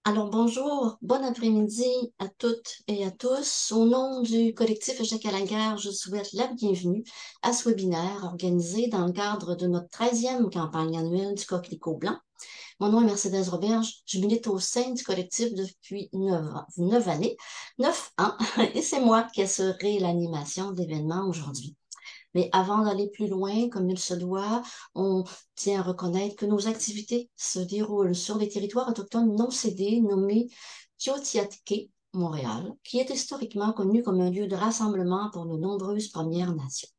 Alors bonjour, bon après-midi à toutes et à tous. Au nom du collectif Échec à la guerre, je souhaite la bienvenue à ce webinaire organisé dans le cadre de notre 13e campagne annuelle du Coquelicot Blanc. Mon nom est Mercedes Roberge, je milite au sein du collectif depuis 9 années, 9 ans, et c'est moi qui assurerai l'animation d'événements aujourd'hui. Mais avant d'aller plus loin, comme il se doit, on tient à reconnaître que nos activités se déroulent sur les territoires autochtones non cédés nommés Tiohtià:ke, Montréal, qui est historiquement connu comme un lieu de rassemblement pour de nombreuses Premières Nations.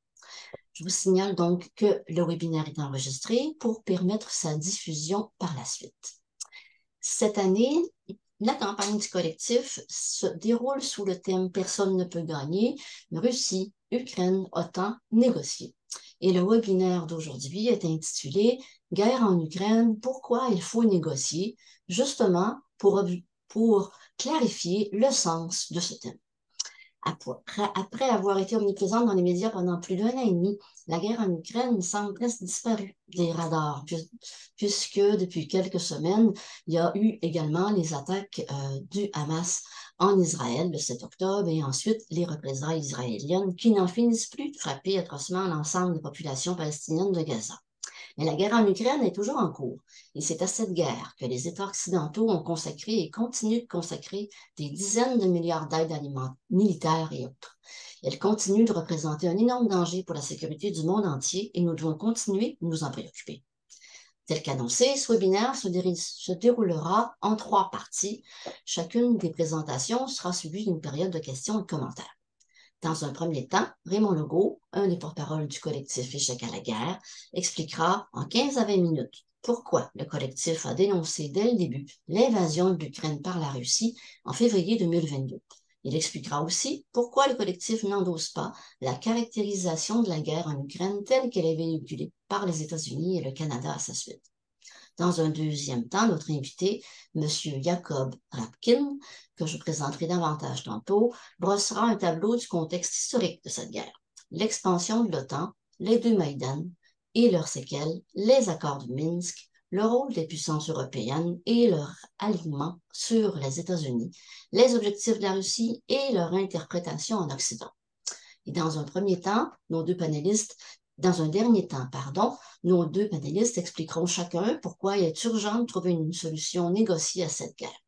Je vous signale donc que le webinaire est enregistré pour permettre sa diffusion par la suite. Cette année, la campagne du collectif se déroule sous le thème « Personne ne peut gagner, Russie, Ukraine, OTAN, négocier ». Et le webinaire d'aujourd'hui est intitulé « Guerre en Ukraine, pourquoi il faut négocier ?» justement pour clarifier le sens de ce thème. Après avoir été omniprésente dans les médias pendant plus d'1 an et demi, la guerre en Ukraine semble presque disparue des radars, puisque depuis quelques semaines, il y a eu également les attaques du Hamas en Israël le 7 octobre et ensuite les représailles israéliennes qui n'en finissent plus de frapper atrocement l'ensemble des populations palestiniennes de Gaza. Mais la guerre en Ukraine est toujours en cours. Et c'est à cette guerre que les États occidentaux ont consacré et continuent de consacrer des dizaines de milliards d'aides militaires et autres. Elle continue de représenter un énorme danger pour la sécurité du monde entier et nous devons continuer de nous en préoccuper. Tel qu'annoncé, ce webinaire se déroulera en 3 parties. Chacune des présentations sera suivie d'une période de questions et de commentaires. Dans un premier temps, Raymond Legault, un des porte-parole du collectif Échec à la guerre, expliquera en 15 à 20 minutes pourquoi le collectif a dénoncé dès le début l'invasion de l'Ukraine par la Russie en février 2022. Il expliquera aussi pourquoi le collectif n'endosse pas la caractérisation de la guerre en Ukraine telle qu'elle est véhiculée par les États-Unis et le Canada à sa suite. Dans un deuxième temps, notre invité, M. Jacob Rapkin, que je présenterai davantage tantôt, brossera un tableau du contexte historique de cette guerre. L'expansion de l'OTAN, les 2 Maïdan et leurs séquelles, les accords de Minsk, le rôle des puissances européennes et leur alignement sur les États-Unis, les objectifs de la Russie et leur interprétation en Occident. Et dans un premier temps, Dans un dernier temps, nos 2 panélistes expliqueront chacun pourquoi il est urgent de trouver une solution négociée à cette guerre.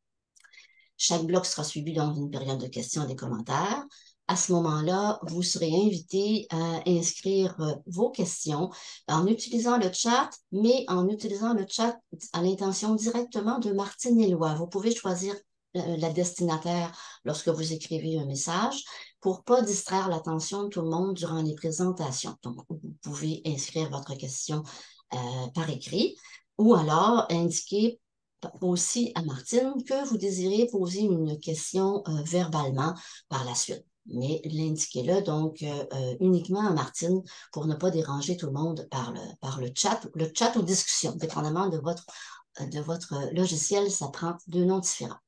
Chaque bloc sera suivi dans une période de questions et des commentaires. À ce moment-là, vous serez invités à inscrire vos questions en utilisant le chat, mais en utilisant le chat à l'intention directement de Martine Éloi. Vous pouvez choisir la destinataire lorsque vous écrivez un message pour ne pas distraire l'attention de tout le monde durant les présentations. Donc, vous pouvez inscrire votre question par écrit ou alors indiquer aussi à Martine que vous désirez poser une question verbalement par la suite. Mais l'indiquez-le donc uniquement à Martine pour ne pas déranger tout le monde par le chat ou discussion, dépendamment de votre logiciel, ça prend 2 noms différents.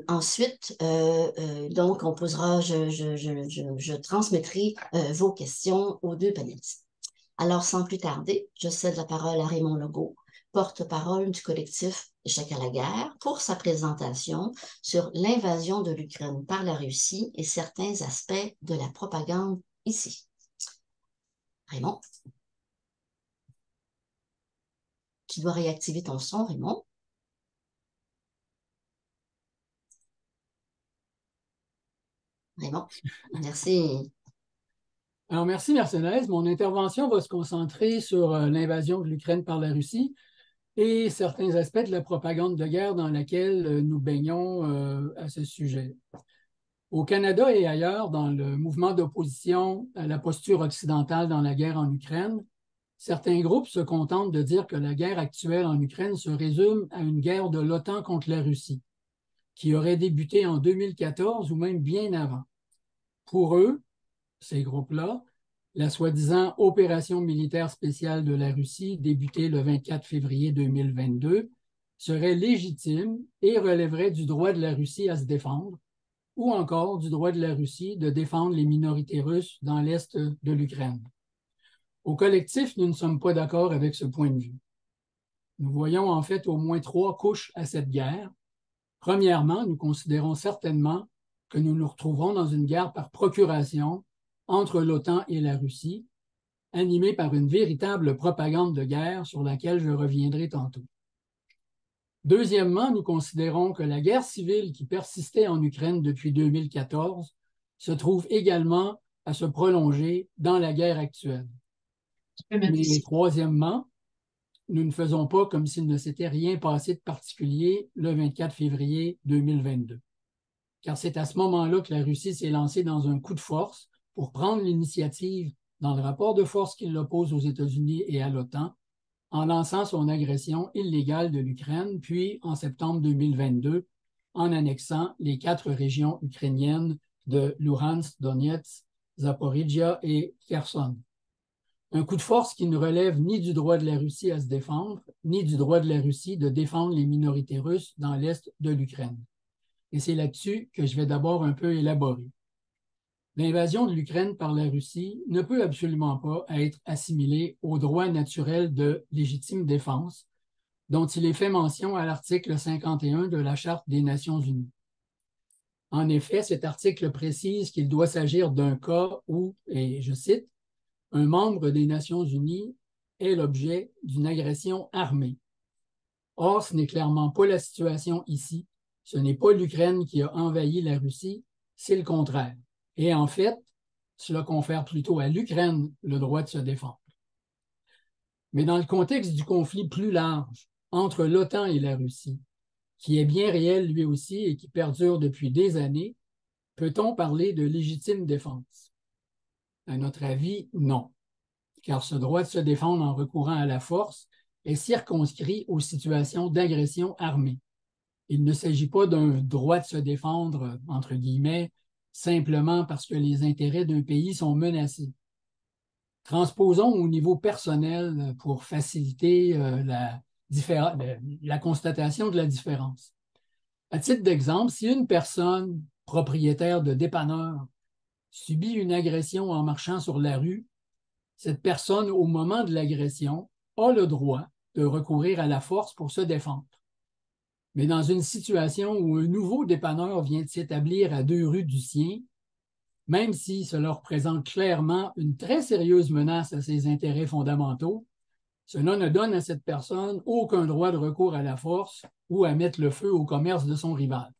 Ensuite, donc, on posera, je transmettrai vos questions aux 2 panélistes. Alors, sans plus tarder, je cède la parole à Raymond Legault, porte-parole du collectif Échec à la guerre, pour sa présentation sur l'invasion de l'Ukraine par la Russie et certains aspects de la propagande ici. Raymond, tu dois réactiver ton son, Raymond. Raymond, merci. Alors, merci Mercedes. Mon intervention va se concentrer sur l'invasion de l'Ukraine par la Russie et certains aspects de la propagande de guerre dans laquelle nous baignons à ce sujet. Au Canada et ailleurs, dans le mouvement d'opposition à la posture occidentale dans la guerre en Ukraine, certains groupes se contentent de dire que la guerre actuelle en Ukraine se résume à une guerre de l'OTAN contre la Russie, qui aurait débuté en 2014 ou même bien avant. Pour eux, ces groupes-là, la soi-disant opération militaire spéciale de la Russie, débutée le 24 février 2022, serait légitime et relèverait du droit de la Russie à se défendre, ou encore du droit de la Russie de défendre les minorités russes dans l'est de l'Ukraine. Au collectif, nous ne sommes pas d'accord avec ce point de vue. Nous voyons en fait au moins 3 couches à cette guerre, Premièrement, nous considérons certainement que nous nous retrouverons dans une guerre par procuration entre l'OTAN et la Russie, animée par une véritable propagande de guerre sur laquelle je reviendrai tantôt. Deuxièmement, nous considérons que la guerre civile qui persistait en Ukraine depuis 2014 se trouve également à se prolonger dans la guerre actuelle. Mais troisièmement, nous ne faisons pas comme s'il ne s'était rien passé de particulier le 24 février 2022. Car c'est à ce moment-là que la Russie s'est lancée dans un coup de force pour prendre l'initiative dans le rapport de force qui l'oppose aux États-Unis et à l'OTAN, en lançant son agression illégale de l'Ukraine, puis en septembre 2022, en annexant les 4 régions ukrainiennes de Luhansk, Donetsk, Zaporizhia et Kherson. Un coup de force qui ne relève ni du droit de la Russie à se défendre, ni du droit de la Russie de défendre les minorités russes dans l'est de l'Ukraine. Et c'est là-dessus que je vais d'abord un peu élaborer. L'invasion de l'Ukraine par la Russie ne peut absolument pas être assimilée au droit naturel de légitime défense dont il est fait mention à l'article 51 de la Charte des Nations unies. En effet, cet article précise qu'il doit s'agir d'un cas où, et je cite, un membre des Nations unies est l'objet d'une agression armée. Or, ce n'est clairement pas la situation ici. Ce n'est pas l'Ukraine qui a envahi la Russie, c'est le contraire. Et en fait, cela confère plutôt à l'Ukraine le droit de se défendre. Mais dans le contexte du conflit plus large entre l'OTAN et la Russie, qui est bien réel lui aussi et qui perdure depuis des années, peut-on parler de légitime défense? À notre avis, non, car ce droit de se défendre en recourant à la force est circonscrit aux situations d'agression armée. Il ne s'agit pas d'un droit de se défendre, entre guillemets, simplement parce que les intérêts d'un pays sont menacés. Transposons au niveau personnel pour faciliter la constatation de la différence. À titre d'exemple, si une personne propriétaire de dépanneur subit une agression en marchant sur la rue, cette personne, au moment de l'agression, a le droit de recourir à la force pour se défendre. Mais dans une situation où un nouveau dépanneur vient de s'établir à 2 rues du sien, même si cela représente clairement une très sérieuse menace à ses intérêts fondamentaux, cela ne donne à cette personne aucun droit de recours à la force ou à mettre le feu au commerce de son rival.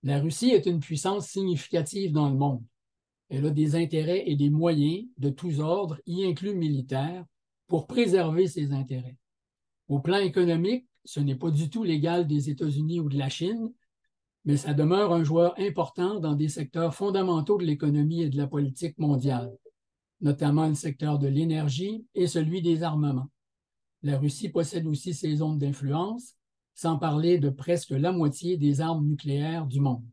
La Russie est une puissance significative dans le monde. Elle a des intérêts et des moyens de tous ordres, y inclus militaires, pour préserver ses intérêts. Au plan économique, ce n'est pas du tout l'égal des États-Unis ou de la Chine, mais ça demeure un joueur important dans des secteurs fondamentaux de l'économie et de la politique mondiale, notamment le secteur de l'énergie et celui des armements. La Russie possède aussi ses zones d'influence, sans parler de presque la moitié des armes nucléaires du monde.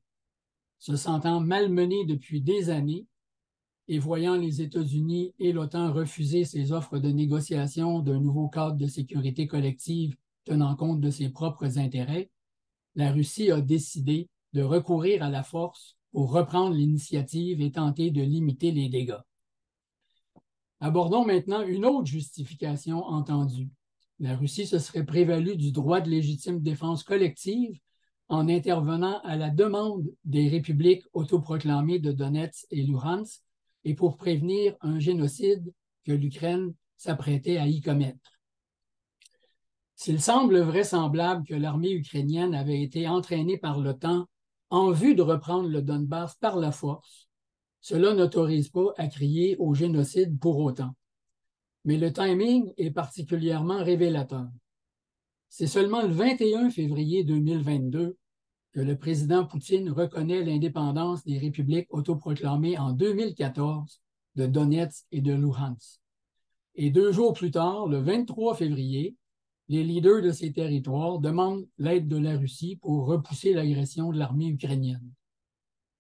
Se sentant malmenée depuis des années et voyant les États-Unis et l'OTAN refuser ses offres de négociation d'un nouveau cadre de sécurité collective tenant compte de ses propres intérêts, la Russie a décidé de recourir à la force pour reprendre l'initiative et tenter de limiter les dégâts. Abordons maintenant une autre justification entendue. La Russie se serait prévalue du droit de légitime défense collective en intervenant à la demande des républiques autoproclamées de Donetsk et Luhansk et pour prévenir un génocide que l'Ukraine s'apprêtait à y commettre. S'il semble vraisemblable que l'armée ukrainienne avait été entraînée par l'OTAN en vue de reprendre le Donbass par la force, cela n'autorise pas à crier au génocide pour autant. Mais le timing est particulièrement révélateur. C'est seulement le 21 février 2022 que le président Poutine reconnaît l'indépendance des républiques autoproclamées en 2014 de Donetsk et de Luhansk. Et 2 jours plus tard, le 23 février, les leaders de ces territoires demandent l'aide de la Russie pour repousser l'agression de l'armée ukrainienne.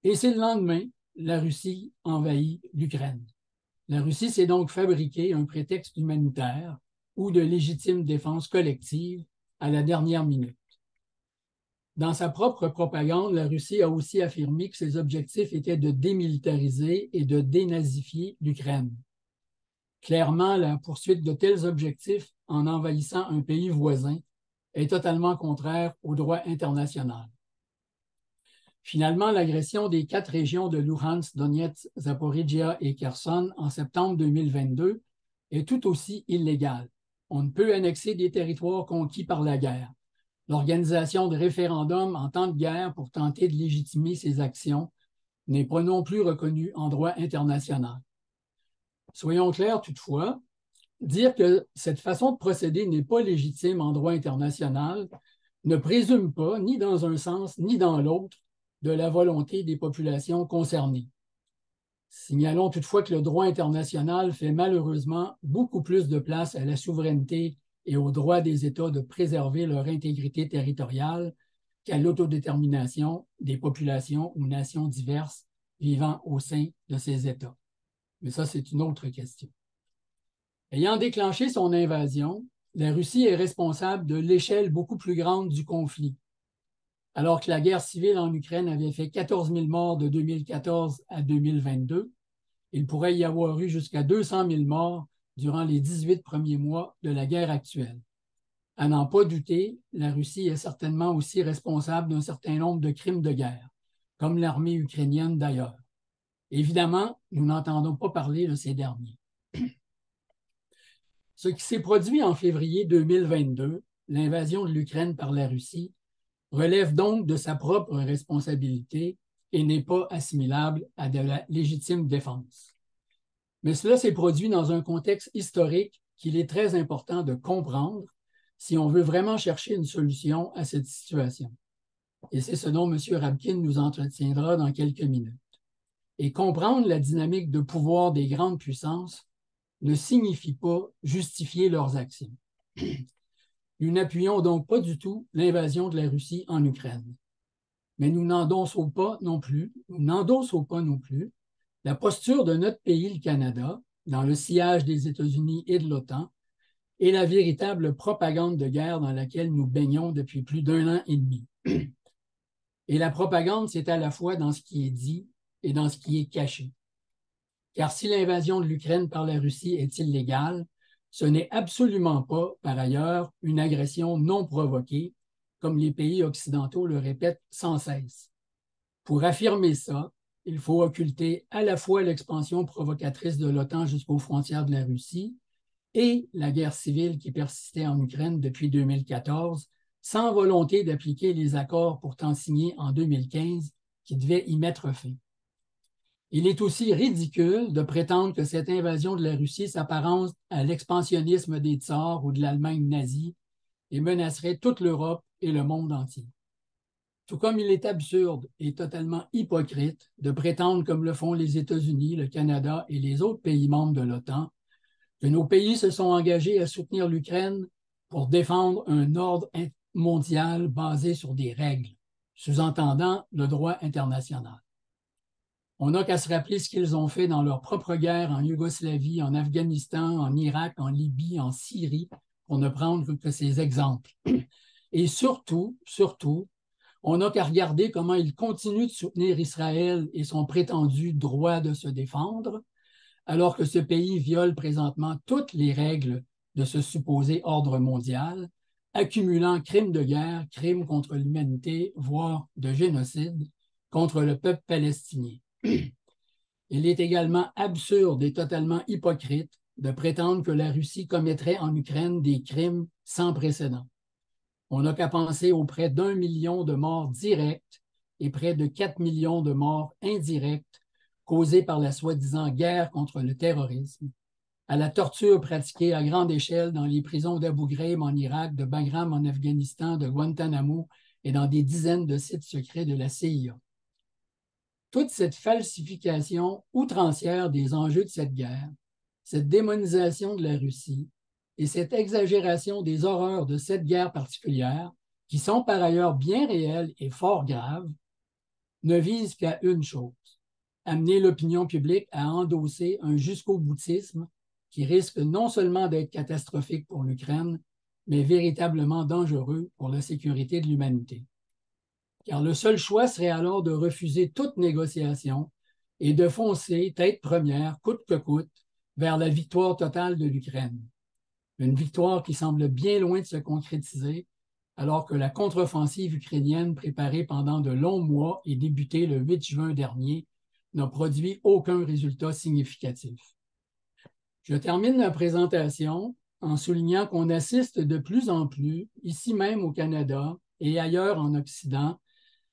Et c'est le lendemain, la Russie envahit l'Ukraine. La Russie s'est donc fabriqué un prétexte humanitaire ou de légitime défense collective à la dernière minute. Dans sa propre propagande, la Russie a aussi affirmé que ses objectifs étaient de démilitariser et de dénazifier l'Ukraine. Clairement, la poursuite de tels objectifs en envahissant un pays voisin est totalement contraire au droit international. Finalement, l'agression des 4 régions de Luhansk, Donetsk, Zaporizhia et Kherson en septembre 2022 est tout aussi illégale. On ne peut annexer des territoires conquis par la guerre. L'organisation de référendums en temps de guerre pour tenter de légitimer ces actions n'est pas non plus reconnue en droit international. Soyons clairs toutefois, dire que cette façon de procéder n'est pas légitime en droit international ne présume pas, ni dans un sens ni dans l'autre, de la volonté des populations concernées. Signalons toutefois que le droit international fait malheureusement beaucoup plus de place à la souveraineté et au droit des États de préserver leur intégrité territoriale qu'à l'autodétermination des populations ou nations diverses vivant au sein de ces États. Mais ça, c'est une autre question. Ayant déclenché son invasion, la Russie est responsable de l'échelle beaucoup plus grande du conflit. Alors que la guerre civile en Ukraine avait fait 14 000 morts de 2014 à 2022, il pourrait y avoir eu jusqu'à 200 000 morts durant les 18 premiers mois de la guerre actuelle. À n'en pas douter, la Russie est certainement aussi responsable d'un certain nombre de crimes de guerre, comme l'armée ukrainienne d'ailleurs. Évidemment, nous n'entendons pas parler de ces derniers. Ce qui s'est produit en février 2022, l'invasion de l'Ukraine par la Russie, relève donc de sa propre responsabilité et n'est pas assimilable à de la légitime défense. Mais cela s'est produit dans un contexte historique qu'il est très important de comprendre si on veut vraiment chercher une solution à cette situation. Et c'est ce dont M. Rabkin nous entretiendra dans quelques minutes. Et comprendre la dynamique de pouvoir des grandes puissances ne signifie pas justifier leurs actions. Nous n'appuyons donc pas du tout l'invasion de la Russie en Ukraine. Mais nous n'endossons pas non plus la posture de notre pays, le Canada, dans le sillage des États-Unis et de l'OTAN, et la véritable propagande de guerre dans laquelle nous baignons depuis plus d'1 an et demi. Et la propagande, c'est à la fois dans ce qui est dit et dans ce qui est caché. Car si l'invasion de l'Ukraine par la Russie est illégale, ce n'est absolument pas, par ailleurs, une agression non provoquée, comme les pays occidentaux le répètent sans cesse. Pour affirmer ça, il faut occulter à la fois l'expansion provocatrice de l'OTAN jusqu'aux frontières de la Russie et la guerre civile qui persistait en Ukraine depuis 2014, sans volonté d'appliquer les accords pourtant signés en 2015 qui devaient y mettre fin. Il est aussi ridicule de prétendre que cette invasion de la Russie s'apparente à l'expansionnisme des tsars ou de l'Allemagne nazie et menacerait toute l'Europe et le monde entier. Tout comme il est absurde et totalement hypocrite de prétendre, comme le font les États-Unis, le Canada et les autres pays membres de l'OTAN, que nos pays se sont engagés à soutenir l'Ukraine pour défendre un ordre mondial basé sur des règles, sous-entendant le droit international. On n'a qu'à se rappeler ce qu'ils ont fait dans leur propre guerre en Yougoslavie, en Afghanistan, en Irak, en Libye, en Syrie, pour ne prendre que ces exemples. Et surtout, on n'a qu'à regarder comment ils continuent de soutenir Israël et son prétendu droit de se défendre, alors que ce pays viole présentement toutes les règles de ce supposé ordre mondial, accumulant crimes de guerre, crimes contre l'humanité, voire de génocide contre le peuple palestinien. Il est également absurde et totalement hypocrite de prétendre que la Russie commettrait en Ukraine des crimes sans précédent. On n'a qu'à penser aux près d'1 million de morts directes et près de 4 millions de morts indirectes causées par la soi-disant guerre contre le terrorisme, à la torture pratiquée à grande échelle dans les prisons d'Abu Ghraib en Irak, de Bagram en Afghanistan, de Guantanamo et dans des dizaines de sites secrets de la CIA. Toute cette falsification outrancière des enjeux de cette guerre, cette démonisation de la Russie et cette exagération des horreurs de cette guerre particulière, qui sont par ailleurs bien réelles et fort graves, ne visent qu'à une chose, amener l'opinion publique à endosser un jusqu'au-boutisme qui risque non seulement d'être catastrophique pour l'Ukraine, mais véritablement dangereux pour la sécurité de l'humanité. Car le seul choix serait alors de refuser toute négociation et de foncer, tête première, coûte que coûte, vers la victoire totale de l'Ukraine. Une victoire qui semble bien loin de se concrétiser alors que la contre-offensive ukrainienne préparée pendant de longs mois et débutée le 8 juin dernier n'a produit aucun résultat significatif. Je termine la présentation en soulignant qu'on assiste de plus en plus, ici même au Canada et ailleurs en Occident,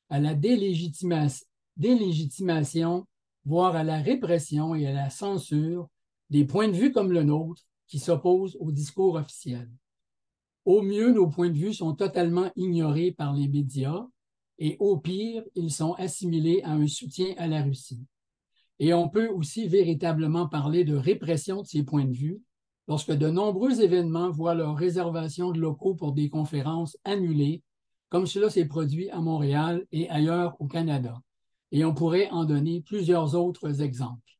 à la délégitimation, voire à la répression et à la censure des points de vue comme le nôtre qui s'opposent au discours officiel. Au mieux, nos points de vue sont totalement ignorés par les médias et au pire, ils sont assimilés à un soutien à la Russie. Et on peut aussi véritablement parler de répression de ces points de vue lorsque de nombreux événements voient leur réservation de locaux pour des conférences annulées, comme cela s'est produit à Montréal et ailleurs au Canada. Et on pourrait en donner plusieurs autres exemples.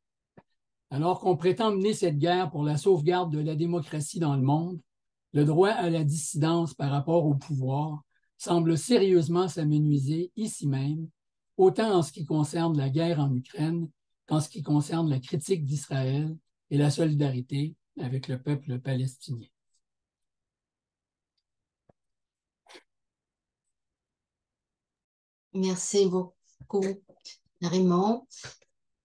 Alors qu'on prétend mener cette guerre pour la sauvegarde de la démocratie dans le monde, le droit à la dissidence par rapport au pouvoir semble sérieusement s'amenuiser ici même, autant en ce qui concerne la guerre en Ukraine qu'en ce qui concerne la critique d'Israël et la solidarité avec le peuple palestinien. Merci beaucoup, Raymond.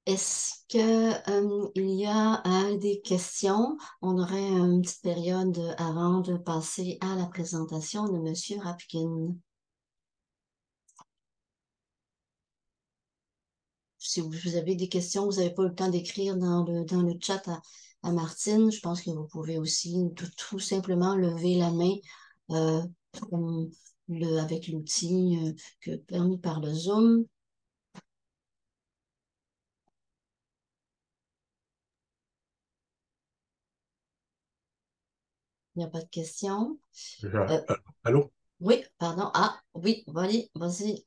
Est-ce qu'il y a des questions? On aurait une petite période avant de passer à la présentation de M. Rapkin. Si vous avez des questions, vous n'avez pas le temps d'écrire dans le chat à Martine, je pense que vous pouvez aussi tout simplement lever la main avec l'outil permis par le Zoom. Il n'y a pas de questions. Allô? Oui, pardon. Ah, oui, vas-y,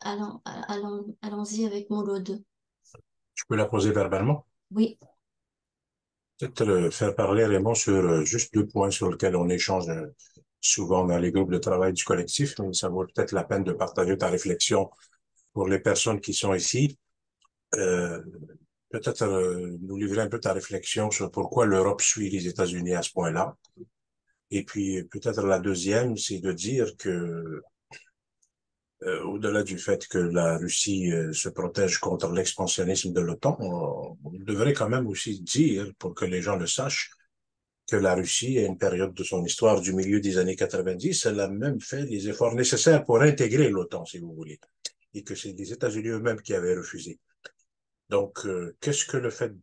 allons-y avec Mouloud. Je peux la poser verbalement? Oui. Peut-être faire parler Raymond sur juste 2 points sur lesquels on échange souvent dans les groupes de travail du collectif, mais ça vaut peut-être la peine de partager ta réflexion pour les personnes qui sont ici. Peut-être nous livrer un peu ta réflexion sur pourquoi l'Europe suit les États-Unis à ce point-là. Et puis peut-être la deuxième, c'est de dire que au-delà du fait que la Russie se protège contre l'expansionnisme de l'OTAN, on devrait quand même aussi dire, pour que les gens le sachent, que la Russie, à une période de son histoire du milieu des années 90, elle a même fait les efforts nécessaires pour intégrer l'OTAN, si vous voulez, et que c'est les États-Unis eux-mêmes qui avaient refusé. Donc, qu'est-ce que le fait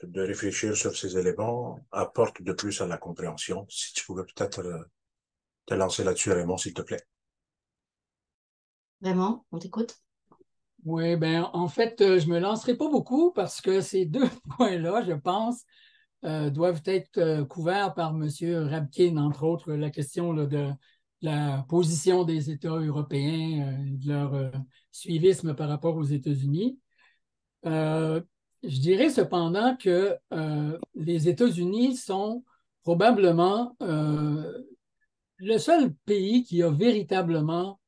de réfléchir sur ces éléments apporte de plus à la compréhension? Si tu pouvais peut-être te lancer là-dessus, Raymond, s'il te plaît. Vraiment, on t'écoute? Oui, bien, en fait, je ne me lancerai pas beaucoup parce que ces deux points-là, je pense, doivent être couverts par M. Rabkin, entre autres, la question là, de la position des États européens, de leur suivisme par rapport aux États-Unis. Je dirais cependant que les États-Unis sont probablement le seul pays qui a véritablement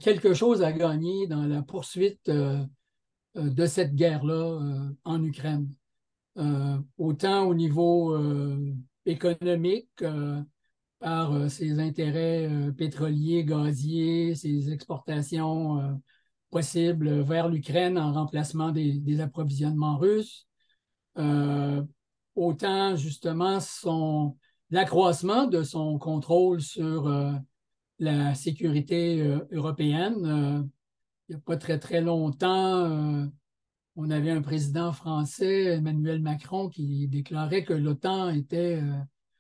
quelque chose à gagner dans la poursuite de cette guerre-là en Ukraine. Autant au niveau économique, par ses intérêts pétroliers, gaziers, ses exportations possibles vers l'Ukraine en remplacement des approvisionnements russes, euh, autant justement l'accroissement de son contrôle sur la sécurité européenne. Il n'y a pas très, très longtemps, on avait un président français, Emmanuel Macron, qui déclarait que l'OTAN était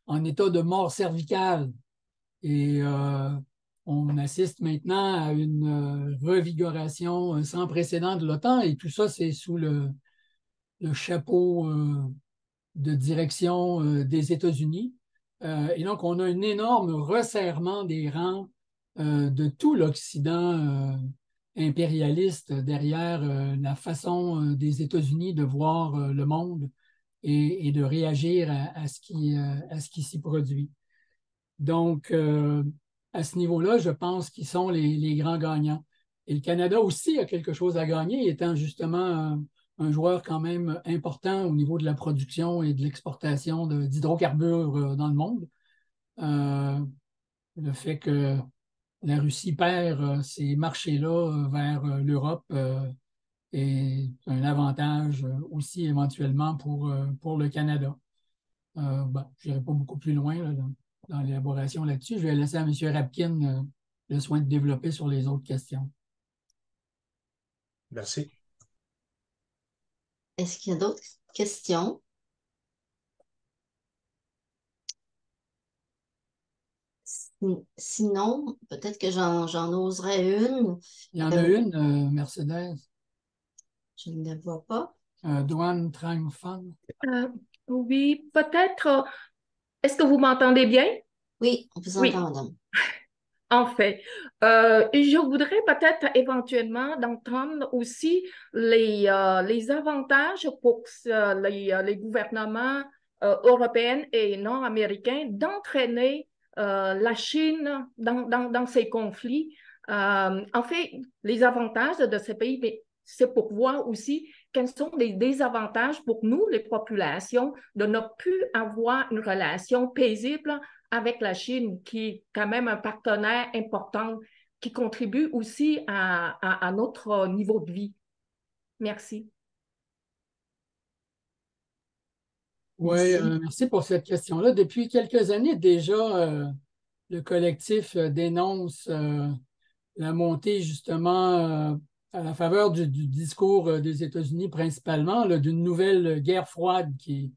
en état de mort cervicale. Et on assiste maintenant à une revigoration sans précédent de l'OTAN. Et tout ça, c'est sous le chapeau de direction des États-Unis. Et donc, on a un énorme resserrement des rangs de tout l'Occident impérialiste derrière la façon des États-Unis de voir le monde et de réagir à ce qui s'y produit. Donc, à ce niveau-là, je pense qu'ils sont les grands gagnants. Et le Canada aussi a quelque chose à gagner, étant justement un joueur quand même important au niveau de la production et de l'exportation d'hydrocarbures dans le monde. Le fait que la Russie perd ces marchés-là vers l'Europe et un avantage aussi éventuellement pour le Canada. Je n'irai pas beaucoup plus loin là, dans l'élaboration là-dessus. Je vais laisser à M. Rapkin le soin de développer sur les autres questions. Merci. Est-ce qu'il y a d'autres questions? Sinon, peut-être que j'en oserais une. Il y en a une, Mercedes. Je ne la vois pas. Duan Trang Phan. Oui, peut-être. Est-ce que vous m'entendez bien? Oui, on vous Oui. entend, madame. En fait, je voudrais peut-être éventuellement d'entendre aussi les avantages pour les gouvernements européens et nord-américains d'entraîner la Chine dans ces conflits. En fait, les avantages de ces pays, mais c'est pour voir aussi quels sont les désavantages pour nous, les populations, de ne plus avoir une relation paisible avec la Chine, qui est quand même un partenaire important, qui contribue aussi à notre niveau de vie. Merci. Oui, merci pour cette question-là. Depuis quelques années déjà, le collectif dénonce la montée justement à la faveur du discours des États-Unis principalement, d'une nouvelle guerre froide qui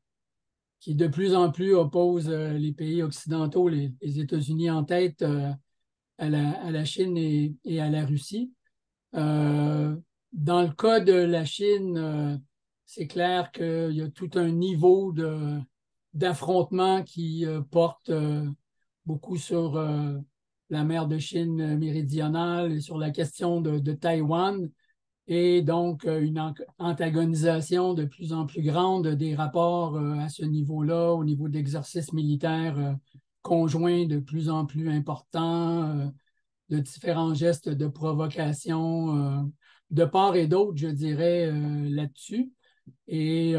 de plus en plus oppose les pays occidentaux, les États-Unis en tête, à la Chine et à la Russie. Dans le cas de la Chine, c'est clair qu'il y a tout un niveau d'affrontement qui porte beaucoup sur la mer de Chine méridionale et sur la question de Taïwan, et donc une antagonisation de plus en plus grande des rapports à ce niveau-là, au niveau d'exercices militaires conjoints de plus en plus importants, de différents gestes de provocation de part et d'autre, je dirais, là-dessus. Et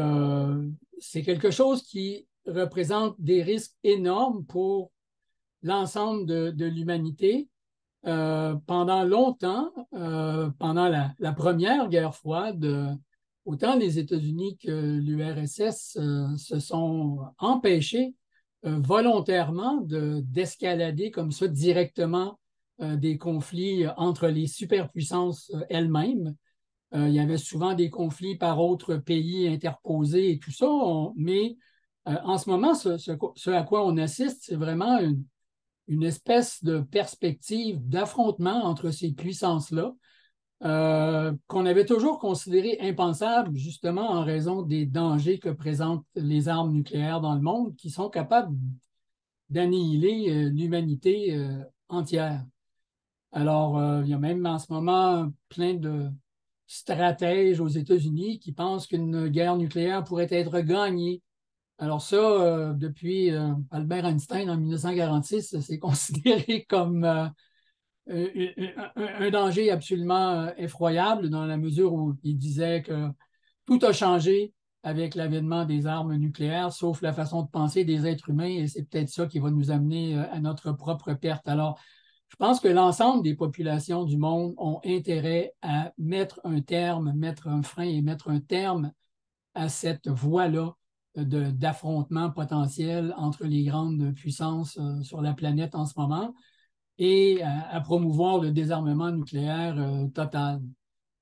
c'est quelque chose qui représente des risques énormes pour l'ensemble de l'humanité. Pendant longtemps, pendant la première guerre froide, autant les États-Unis que l'URSS se sont empêchés volontairement d'escalader comme ça directement des conflits entre les superpuissances elles-mêmes. Il y avait souvent des conflits par autres pays interposés et tout ça, mais en ce moment, ce à quoi on assiste, c'est vraiment une espèce de perspective d'affrontement entre ces puissances-là qu'on avait toujours considéré impensable, justement en raison des dangers que présentent les armes nucléaires dans le monde, qui sont capables d'annihiler l'humanité entière. Alors, il y a même en ce moment plein de stratèges aux États-Unis qui pensent qu'une guerre nucléaire pourrait être gagnée. Alors ça, depuis Albert Einstein en 1946, c'est considéré comme un danger absolument effroyable dans la mesure où il disait que tout a changé avec l'avènement des armes nucléaires, sauf la façon de penser des êtres humains, et c'est peut-être ça qui va nous amener à notre propre perte. Alors, je pense que l'ensemble des populations du monde ont intérêt à mettre un terme, mettre un frein et mettre un terme à cette voie-là d'affrontement potentiel entre les grandes puissances sur la planète en ce moment et à promouvoir le désarmement nucléaire total.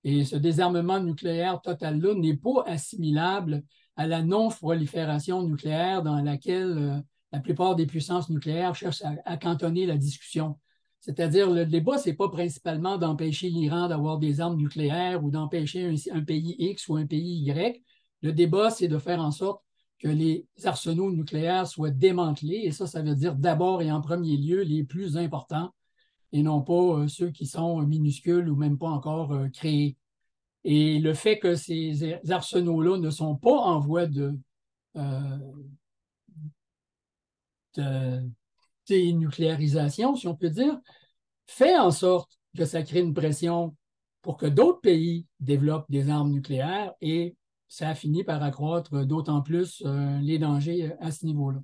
Et ce désarmement nucléaire total-là n'est pas assimilable à la non-prolifération nucléaire dans laquelle la plupart des puissances nucléaires cherchent à cantonner la discussion. C'est-à-dire, le débat, ce n'est pas principalement d'empêcher l'Iran d'avoir des armes nucléaires ou d'empêcher un pays X ou un pays Y. Le débat, c'est de faire en sorte que les arsenaux nucléaires soient démantelés. Et ça veut dire d'abord et en premier lieu les plus importants et non pas ceux qui sont minuscules ou même pas encore créés. Et le fait que ces arsenaux-là ne sont pas en voie de dénucléarisation, si on peut dire, fait en sorte que ça crée une pression pour que d'autres pays développent des armes nucléaires et ça a fini par accroître d'autant plus les dangers à ce niveau-là.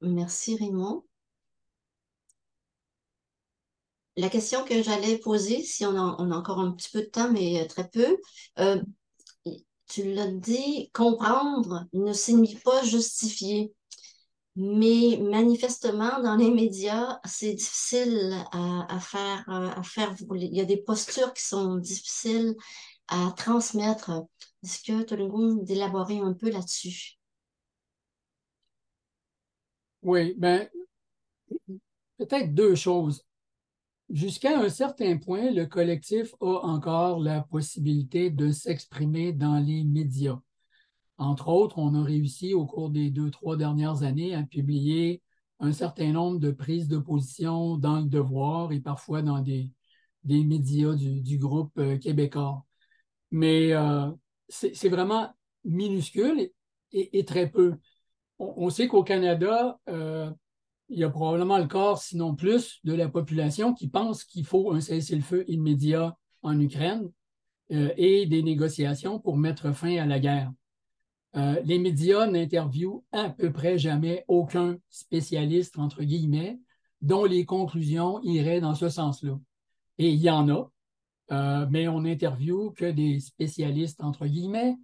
Merci, Raymond. La question que j'allais poser, si on a encore un petit peu de temps, mais très peu, tu l'as dit, comprendre ne signifie pas justifier. Mais manifestement, dans les médias, c'est difficile à faire. Il y a des postures qui sont difficiles à transmettre. Est-ce que tu as le goût d'élaborer un peu là-dessus? Oui, ben, peut-être deux choses. Jusqu'à un certain point, le collectif a encore la possibilité de s'exprimer dans les médias. Entre autres, on a réussi au cours des 2, 3 dernières années à publier un certain nombre de prises de position dans le Devoir et parfois dans des médias du groupe québécois. Mais c'est vraiment minuscule et très peu. On sait qu'au Canada, il y a probablement le quart, sinon plus, de la population qui pense qu'il faut un cessez-le-feu immédiat en Ukraine et des négociations pour mettre fin à la guerre. Les médias n'interviewent à peu près jamais aucun spécialiste, entre guillemets, dont les conclusions iraient dans ce sens-là. Et il y en a, mais on n'interviewe que des spécialistes, entre guillemets,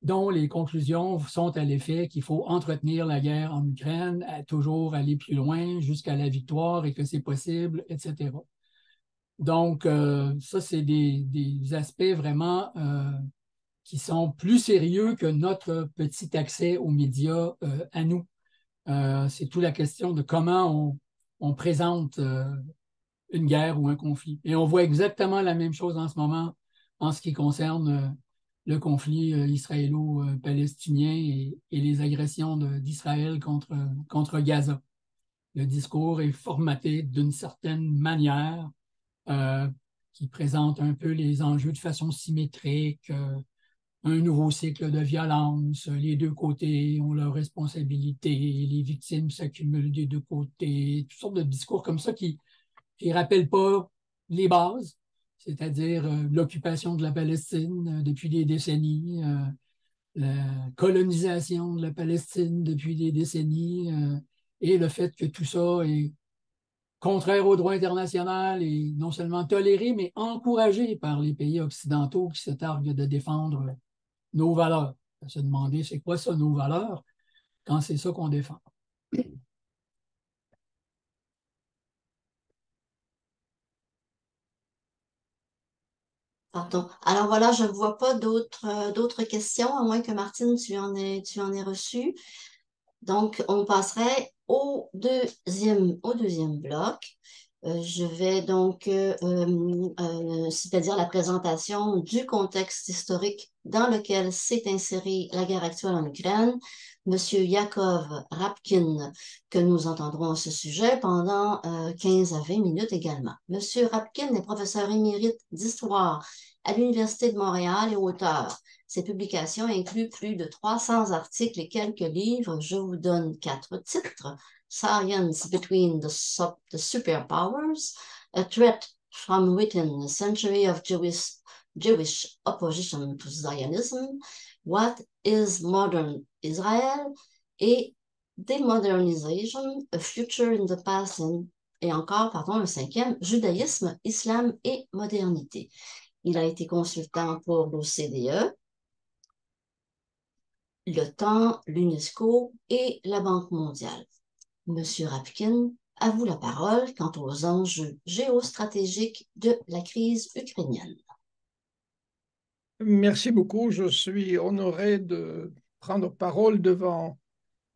dont les conclusions sont à l'effet qu'il faut entretenir la guerre en Ukraine, toujours aller plus loin jusqu'à la victoire et que c'est possible, etc. Donc, ça, c'est des aspects vraiment qui sont plus sérieux que notre petit accès aux médias à nous. C'est toute la question de comment on présente une guerre ou un conflit. Et on voit exactement la même chose en ce moment en ce qui concerne le conflit israélo-palestinien et les agressions d'Israël contre Gaza. Le discours est formaté d'une certaine manière qui présente un peu les enjeux de façon symétrique, un nouveau cycle de violence, les deux côtés ont leurs responsabilités, les victimes s'accumulent des deux côtés, toutes sortes de discours comme ça qui ne rappellent pas les bases, c'est-à-dire l'occupation de la Palestine depuis des décennies, la colonisation de la Palestine depuis des décennies, et le fait que tout ça est contraire au droit international et non seulement toléré, mais encouragé par les pays occidentaux qui se targuent de défendre nos valeurs. On va se demander, c'est quoi ça, nos valeurs, quand c'est ça qu'on défend. Pardon. Alors voilà, je ne vois pas d'autres questions, à moins que Martine, tu en aies reçu. Donc, on passerait au deuxième bloc. Je vais donc, c'est-à-dire la présentation du contexte historique dans lequel s'est insérée la guerre actuelle en Ukraine. Monsieur Yakov Rapkin, que nous entendrons à ce sujet pendant 15 à 20 minutes également. Monsieur Rapkin est professeur émérite d'histoire à l'Université de Montréal et auteur. Ses publications incluent plus de 300 articles et quelques livres. Je vous donne 4 titres. Science Between the Superpowers, A Threat from Within, A Century of Jewish Opposition to Zionism, What is Modern Israel, et Demodernization, A Future in the Past, et encore, pardon, un cinquième, Judaïsme, Islam et Modernité. Il a été consultant pour l'OCDE, l'OTAN, l'UNESCO et la Banque mondiale. Monsieur Rapkin, à vous la parole quant aux enjeux géostratégiques de la crise ukrainienne. Merci beaucoup. Je suis honoré de prendre parole devant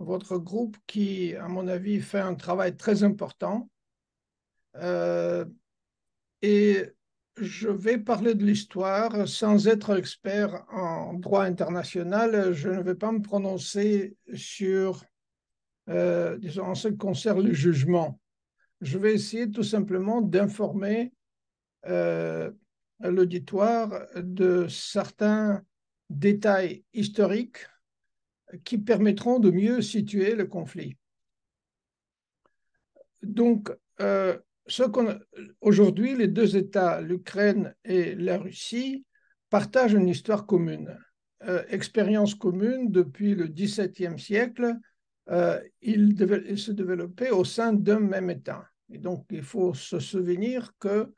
votre groupe qui, à mon avis, fait un travail très important. Et je vais parler de l'histoire sans être expert en droit international. Je ne vais pas me prononcer sur, disons, en ce qui concerne le jugement. Je vais essayer tout simplement d'informer l'auditoire de certains détails historiques qui permettront de mieux situer le conflit. Donc, aujourd'hui, les deux États, l'Ukraine et la Russie, partagent une histoire commune, expérience commune depuis le XVIIe siècle, il se développait au sein d'un même État. Et donc, il faut se souvenir que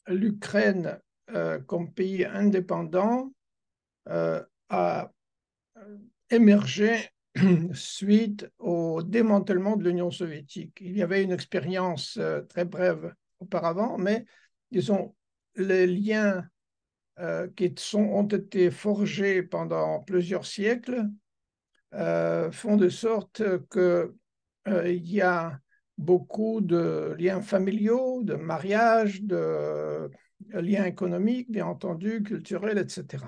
l'Ukraine, comme pays indépendant, a émergé suite au démantèlement de l'Union soviétique. Il y avait une expérience très brève auparavant, mais disons, les liens qui ont été forgés pendant plusieurs siècles font de sorte qu'il y a beaucoup de liens familiaux, de mariages, de liens économiques, bien entendu, culturels, etc.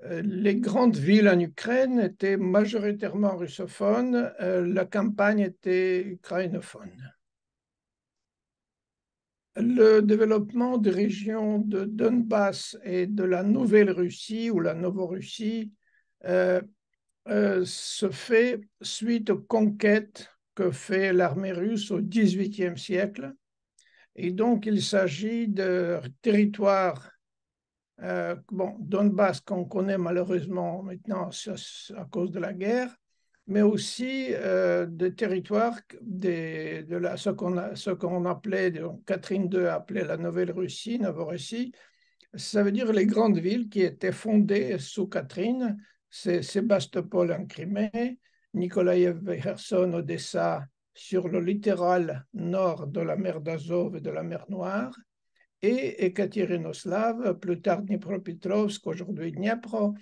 Les grandes villes en Ukraine étaient majoritairement russophones, la campagne était ukrainophone. Le développement des régions de Donbass et de la Nouvelle-Russie ou la Novorussie se fait suite aux conquêtes que fait l'armée russe au XVIIIe siècle. Et donc, il s'agit de territoires Donbass qu'on connaît malheureusement maintenant à cause de la guerre, mais aussi des territoires ce qu'on appelait, Catherine II appelait la Nouvelle-Russie, Novorussie. Ça veut dire les grandes villes qui étaient fondées sous Catherine, c'est Sébastopol en Crimée, Nikolaïev et Kherson, Odessa, sur le littoral nord de la mer d'Azov et de la mer Noire, et Ekaterinoslav, plus tard Dnipropetrovsk, aujourd'hui Dniepr,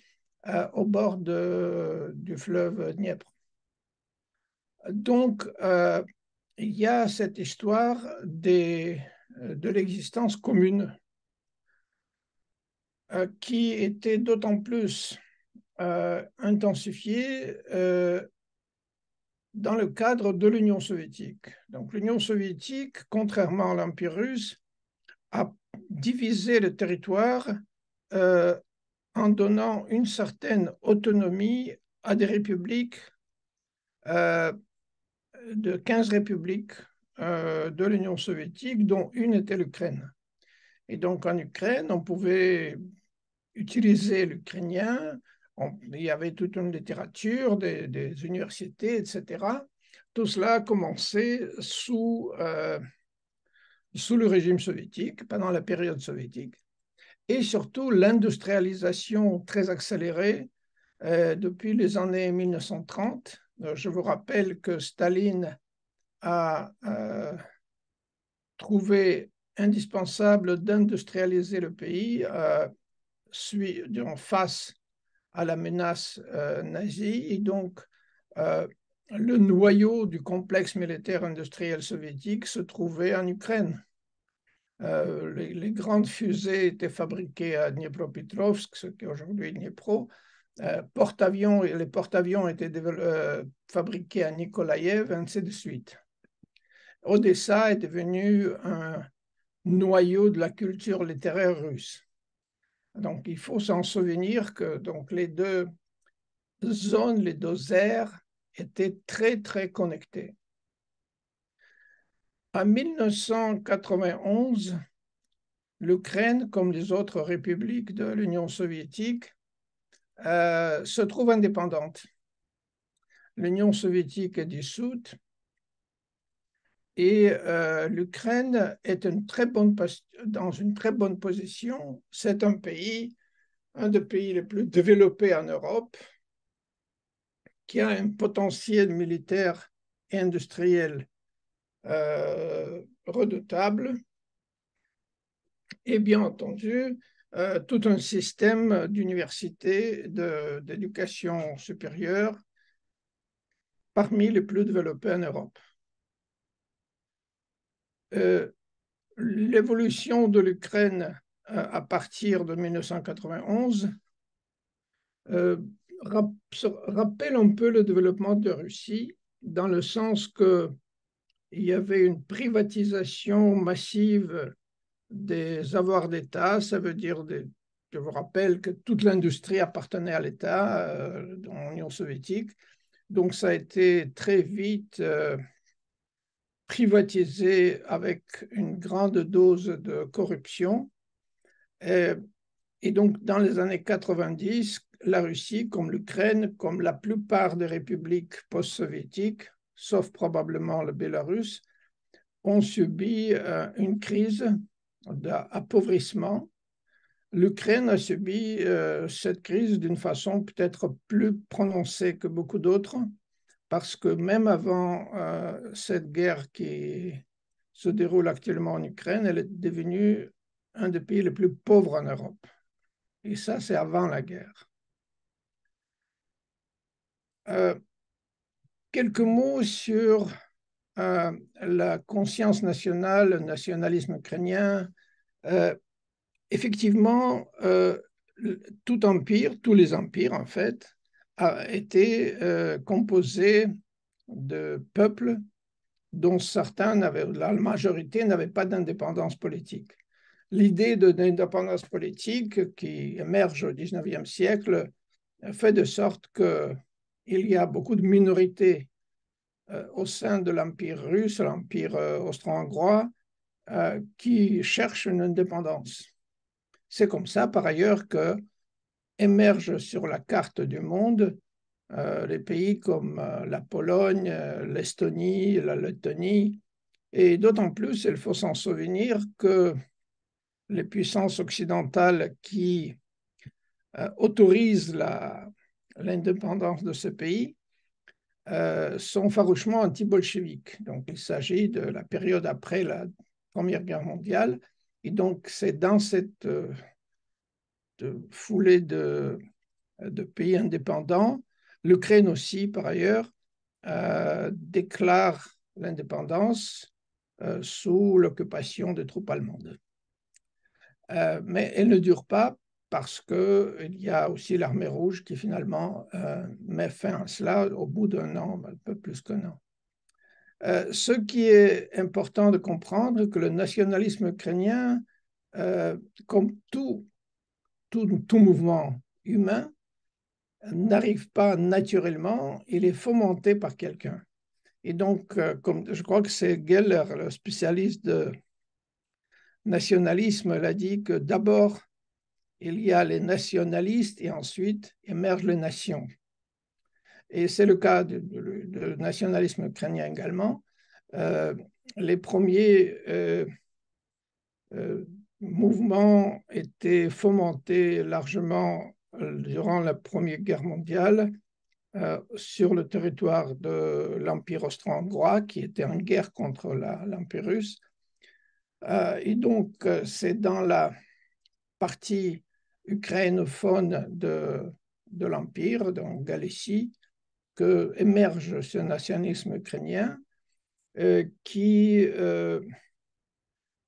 au bord du fleuve Dniepr. Donc, il y a cette histoire de l'existence commune qui était d'autant plus intensifiée dans le cadre de l'Union soviétique. Donc, l'Union soviétique, contrairement à l'Empire russe, a divisé le territoire en donnant une certaine autonomie à des républiques, de 15 républiques de l'Union soviétique, dont une était l'Ukraine. Et donc en Ukraine, on pouvait utiliser l'ukrainien, il y avait toute une littérature, des universités, etc. Tout cela a commencé sous le régime soviétique, pendant la période soviétique, et surtout l'industrialisation très accélérée depuis les années 1930. Je vous rappelle que Staline a trouvé indispensable d'industrialiser le pays face à la menace nazie, et donc le noyau du complexe militaire industriel soviétique se trouvait en Ukraine. Les grandes fusées étaient fabriquées à Dnipropetrovsk, ce qui est aujourd'hui Dnipro. Les porte-avions étaient fabriqués à Nikolaïev, ainsi de suite. Odessa est devenu un noyau de la culture littéraire russe. Donc, il faut s'en souvenir que donc, les deux zones, les deux aires étaient très, très connectées. En 1991, l'Ukraine, comme les autres républiques de l'Union soviétique, se trouve indépendante. L'Union soviétique est dissoute et l'Ukraine est dans une très bonne position. C'est un des pays les plus développés en Europe, qui a un potentiel militaire et industriel redoutable, et bien entendu, tout un système d'universités, d'éducation supérieure parmi les plus développés en Europe. L'évolution de l'Ukraine à partir de 1991 rappelle un peu le développement de la Russie, dans le sens qu'il y avait une privatisation massive des avoirs d'État. Ça veut dire, je vous rappelle que toute l'industrie appartenait à l'État dans l'Union soviétique. Donc ça a été très vite privatisé avec une grande dose de corruption. Et donc dans les années 90, la Russie, comme l'Ukraine, comme la plupart des républiques post-soviétiques, sauf probablement le Bélarus, ont subi une crise d'appauvrissement. L'Ukraine a subi cette crise d'une façon peut-être plus prononcée que beaucoup d'autres, parce que même avant cette guerre qui se déroule actuellement en Ukraine, elle est devenue un des pays les plus pauvres en Europe. Et ça, c'est avant la guerre. Quelques mots sur la conscience nationale, le nationalisme ukrainien. Effectivement, tout empire, tous les empires en fait, a été composé de peuples dont certains la majorité n'avaient pas d'indépendance politique. L'idée d'indépendance politique qui émerge au XIXe siècle fait de sorte qu'il y a beaucoup de minorités au sein de l'Empire russe, l'Empire austro-hongrois, qui cherchent une indépendance. C'est comme ça, par ailleurs, que émergent sur la carte du monde les pays comme la Pologne, l'Estonie, la Lettonie, et d'autant plus, il faut s'en souvenir que les puissances occidentales qui autorisent l'indépendance de ce pays sont farouchement anti-bolcheviques. Donc, il s'agit de la période après la Première Guerre mondiale. Et donc, c'est dans cette foulée de pays indépendants, l'Ukraine aussi, par ailleurs, déclare l'indépendance sous l'occupation des troupes allemandes. Mais elle ne dure pas parce qu'il y a aussi l'armée rouge qui finalement met fin à cela au bout d'un an, un peu plus qu'un an. Ce qui est important de comprendre, c'est que le nationalisme ukrainien, comme tout mouvement humain, n'arrive pas naturellement, il est fomenté par quelqu'un. Et donc, comme je crois que c'est Geller, le spécialiste de nationalisme, l'a dit que d'abord, il y a les nationalistes et ensuite émergent les nations. Et c'est le cas du nationalisme ukrainien également. Les premiers mouvements étaient fomentés largement durant la Première Guerre mondiale sur le territoire de l'Empire austro-hongrois qui était en guerre contre l'Empire russe. Et donc, c'est dans la partie ukrainophone de l'Empire, dans Galicie, que émerge ce nationalisme ukrainien qui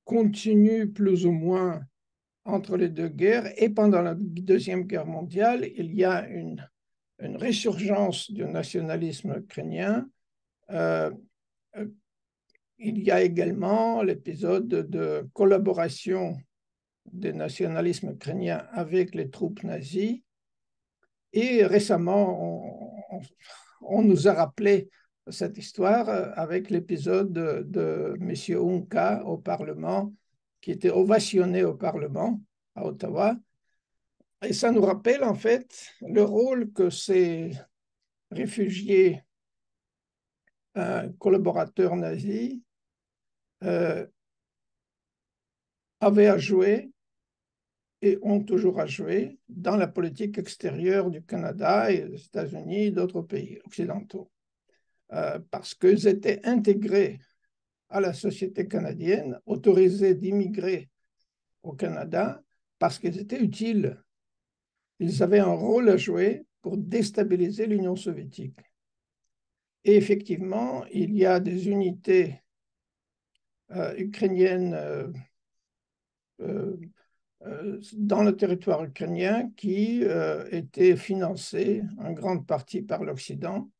continue plus ou moins entre les deux guerres. Et pendant la Deuxième Guerre mondiale, il y a une résurgence du nationalisme ukrainien. Il y a également l'épisode de collaboration des nationalismes ukrainiens avec les troupes nazies. Et récemment, on nous a rappelé cette histoire avec l'épisode de M. Unka au Parlement, qui était ovationné au Parlement à Ottawa. Et ça nous rappelle en fait le rôle que ces réfugiés collaborateurs nazis avaient à jouer et ont toujours à jouer dans la politique extérieure du Canada et des États-Unis et d'autres pays occidentaux. Parce qu'ils étaient intégrés à la société canadienne, autorisés d'immigrer au Canada parce qu'ils étaient utiles. Ils avaient un rôle à jouer pour déstabiliser l'Union soviétique. Et effectivement, il y a des unités ukrainiennes dans le territoire ukrainien qui étaient financées en grande partie par l'Occident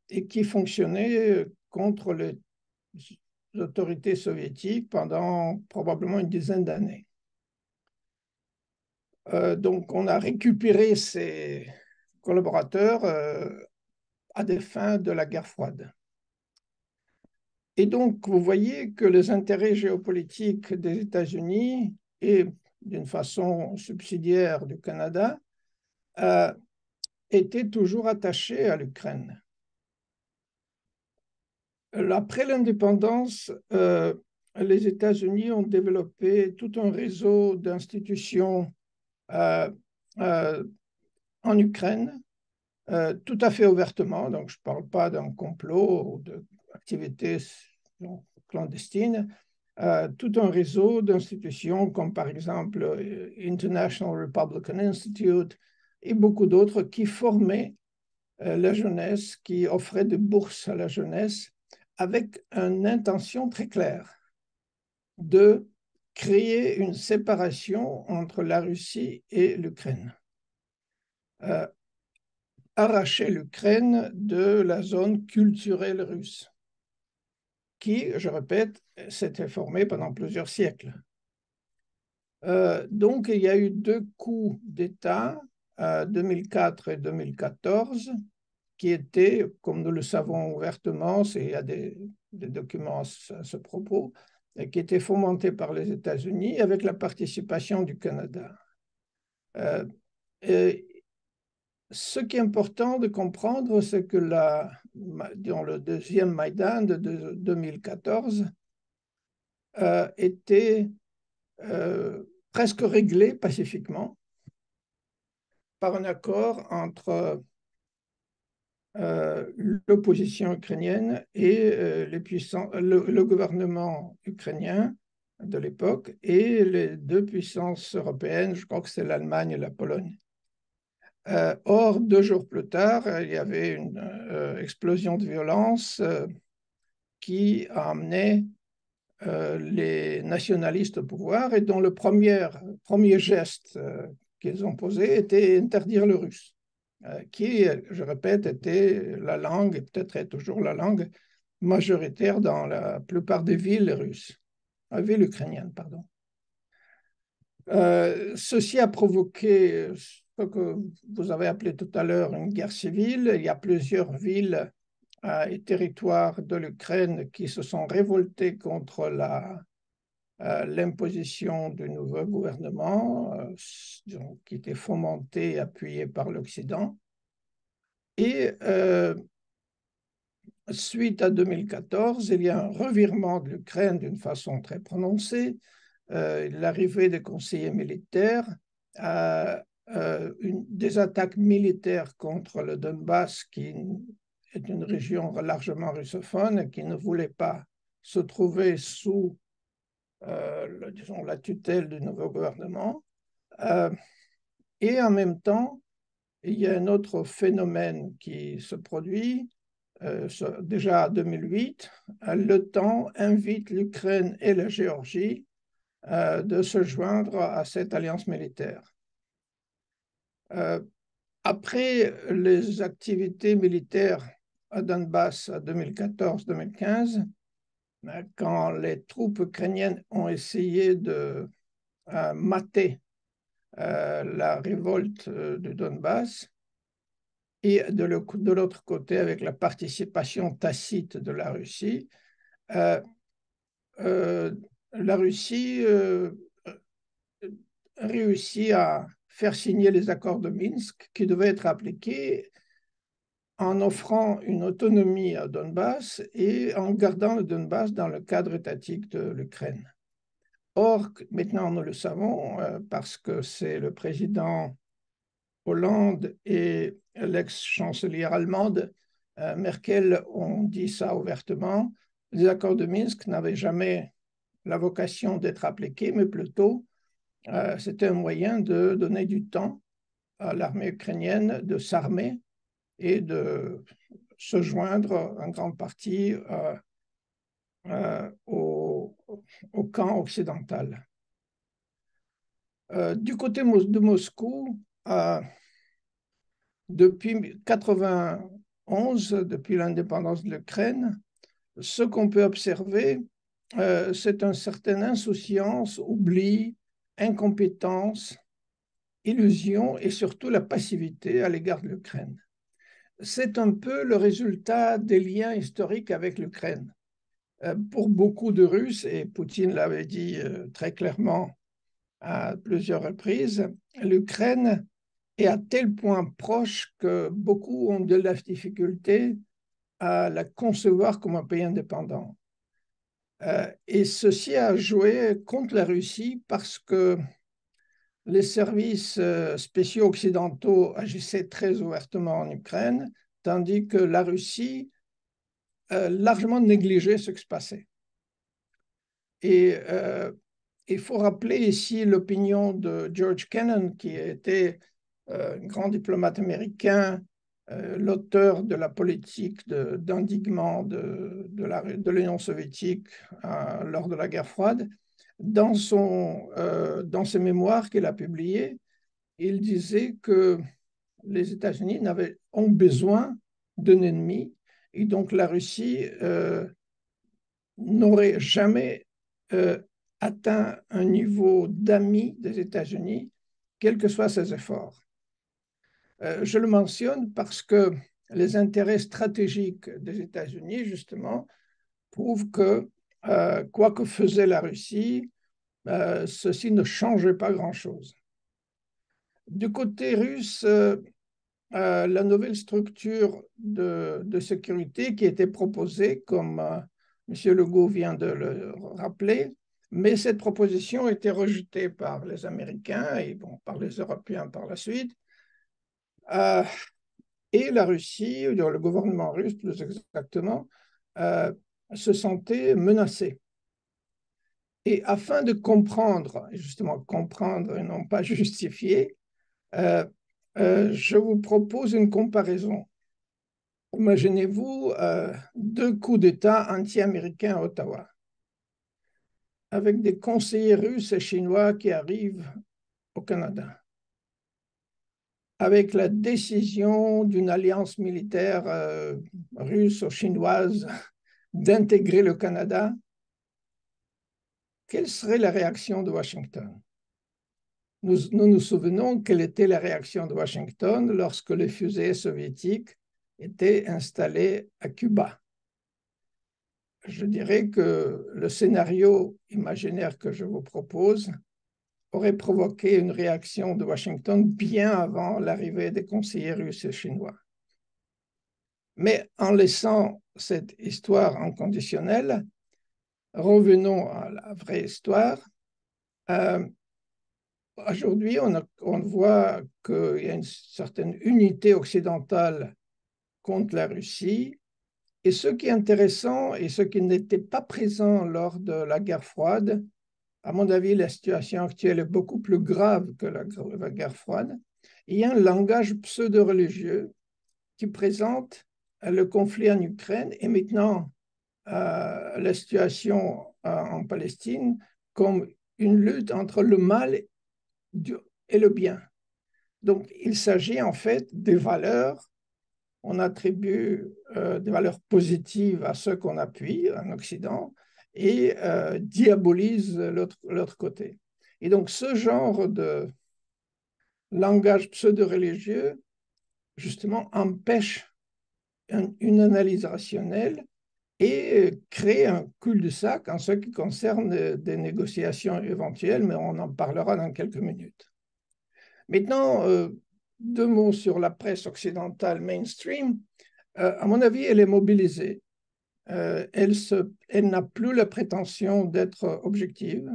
et qui fonctionnaient contre les autorités soviétiques pendant probablement une dizaine d'années. Donc, on a récupéré ces collaborateurs à des fins de la guerre froide. Et donc, vous voyez que les intérêts géopolitiques des États-Unis et d'une façon subsidiaire du Canada était toujours attaché à l'Ukraine. Après l'indépendance, les États-Unis ont développé tout un réseau d'institutions en Ukraine, tout à fait ouvertement. Donc, je ne parle pas d'un complot ou d'activités clandestines. Tout un réseau d'institutions comme par exemple International Republican Institute et beaucoup d'autres qui formaient la jeunesse, qui offraient des bourses à la jeunesse avec une intention très claire de créer une séparation entre la Russie et l'Ukraine. Arracher l'Ukraine de la zone culturelle russe, qui, je répète, s'était formée pendant plusieurs siècles. Donc, il y a eu 2 coups d'État, 2004 et 2014, qui étaient, comme nous le savons ouvertement, il y a des documents à ce propos, qui étaient fomentés par les États-Unis avec la participation du Canada. Ce qui est important de comprendre, c'est que dans le deuxième Maïdan de 2014 était presque réglé pacifiquement par un accord entre l'opposition ukrainienne et le gouvernement ukrainien de l'époque et les 2 puissances européennes, je crois que c'est l'Allemagne et la Pologne. Or, 2 jours plus tard, il y avait une explosion de violence qui a amené les nationalistes au pouvoir et dont le premier geste qu'ils ont posé était interdire le russe, qui, je répète, était la langue, et peut-être est toujours la langue majoritaire dans la plupart des villes russes, villes ukrainiennes, pardon. Ceci a provoqué ce que vous avez appelé tout à l'heure une guerre civile. Il y a plusieurs villes et territoires de l'Ukraine qui se sont révoltés contre l'imposition du nouveau gouvernement qui était fomenté et appuyé par l'Occident. Et suite à 2014, il y a un revirement de l'Ukraine d'une façon très prononcée. L'arrivée des conseillers militaires, des attaques militaires contre le Donbass, qui est une région largement russophone, qui ne voulait pas se trouver sous disons, la tutelle du nouveau gouvernement. Et en même temps, il y a un autre phénomène qui se produit. Déjà en 2008, l'OTAN invite l'Ukraine et la Géorgie de se joindre à cette alliance militaire. Après les activités militaires à Donbass en 2014-2015, quand les troupes ukrainiennes ont essayé de mater la révolte du Donbass, et de l'autre côté, avec la participation tacite de la Russie, la Russie réussit à faire signer les accords de Minsk qui devaient être appliqués en offrant une autonomie à Donbass et en gardant le Donbass dans le cadre étatique de l'Ukraine. Or, maintenant nous le savons, parce que c'est le président Hollande et l'ex-chancelière allemande Merkel ont dit ça ouvertement, les accords de Minsk n'avaient jamais la vocation d'être appliqués, mais plutôt c'était un moyen de donner du temps à l'armée ukrainienne de s'armer et de se joindre en grande partie au camp occidental. Du côté de Moscou, depuis 1991, depuis l'indépendance de l'Ukraine, ce qu'on peut observer, c'est une certaine insouciance, oubli, incompétence, illusion et surtout la passivité à l'égard de l'Ukraine. C'est un peu le résultat des liens historiques avec l'Ukraine. Pour beaucoup de Russes, et Poutine l'avait dit très clairement à plusieurs reprises, l'Ukraine est à tel point proche que beaucoup ont de la difficulté à la concevoir comme un pays indépendant. Et ceci a joué contre la Russie parce que les services spéciaux occidentaux agissaient très ouvertement en Ukraine, tandis que la Russie largement négligeait ce qui se passait. Et il faut rappeler ici l'opinion de George Kennan, qui était un grand diplomate américain, l'auteur de la politique d'endiguement de l'Union soviétique lors de la guerre froide. Dans ses mémoires qu'il a publiés, il disait que les États-Unis ont besoin d'un ennemi, et donc la Russie n'aurait jamais atteint un niveau d'ami des États-Unis, quels que soient ses efforts. Je le mentionne parce que les intérêts stratégiques des États-Unis, justement, prouvent que quoi que faisait la Russie, ceci ne changeait pas grand-chose. Du côté russe, la nouvelle structure de sécurité qui était proposée, comme M. Legault vient de le rappeler, mais cette proposition a été rejetée par les Américains et bon, par les Européens par la suite. Et la Russie, le gouvernement russe plus exactement, se sentait menacé. Et afin de comprendre, justement comprendre et non pas justifier, je vous propose une comparaison. Imaginez-vous deux coups d'État anti-américains à Ottawa, avec des conseillers russes et chinois qui arrivent au Canada, avec la décision d'une alliance militaire russe ou chinoise d'intégrer le Canada. Quelle serait la réaction de Washington? Nous nous souvenons quelle était la réaction de Washington lorsque les fusées soviétiques étaient installées à Cuba. Je dirais que le scénario imaginaire que je vous propose aurait provoqué une réaction de Washington bien avant l'arrivée des conseillers russes et chinois. Mais en laissant cette histoire en conditionnel, revenons à la vraie histoire. Aujourd'hui, on voit qu'il y a une certaine unité occidentale contre la Russie. Et ce qui est intéressant et ce qui n'était pas présent lors de la guerre froide, à mon avis, la situation actuelle est beaucoup plus grave que la guerre froide. Il y a un langage pseudo-religieux qui présente le conflit en Ukraine et maintenant la situation en Palestine comme une lutte entre le mal et le bien. Donc, il s'agit en fait des valeurs. On attribue des valeurs positives à ceux qu'on appuie en Occident et diabolise l'autre côté. Et donc, ce genre de langage pseudo-religieux, justement, empêche une analyse rationnelle et crée un cul-de-sac en ce qui concerne des négociations éventuelles, mais on en parlera dans quelques minutes. Maintenant, deux mots sur la presse occidentale mainstream. À mon avis, elle est mobilisée. Elle n'a plus la prétention d'être objective.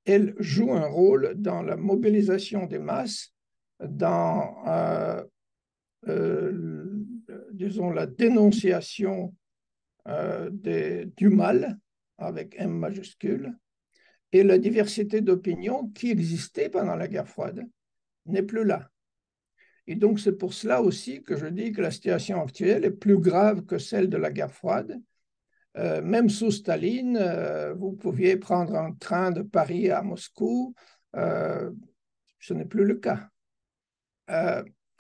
Elle joue un rôle dans la mobilisation des masses, dans, disons, la dénonciation du mal, avec M majuscule, et la diversité d'opinions qui existait pendant la guerre froide n'est plus là. Et donc, c'est pour cela aussi que je dis que la situation actuelle est plus grave que celle de la guerre froide. Même sous Staline, vous pouviez prendre un train de Paris à Moscou. Ce n'est plus le cas.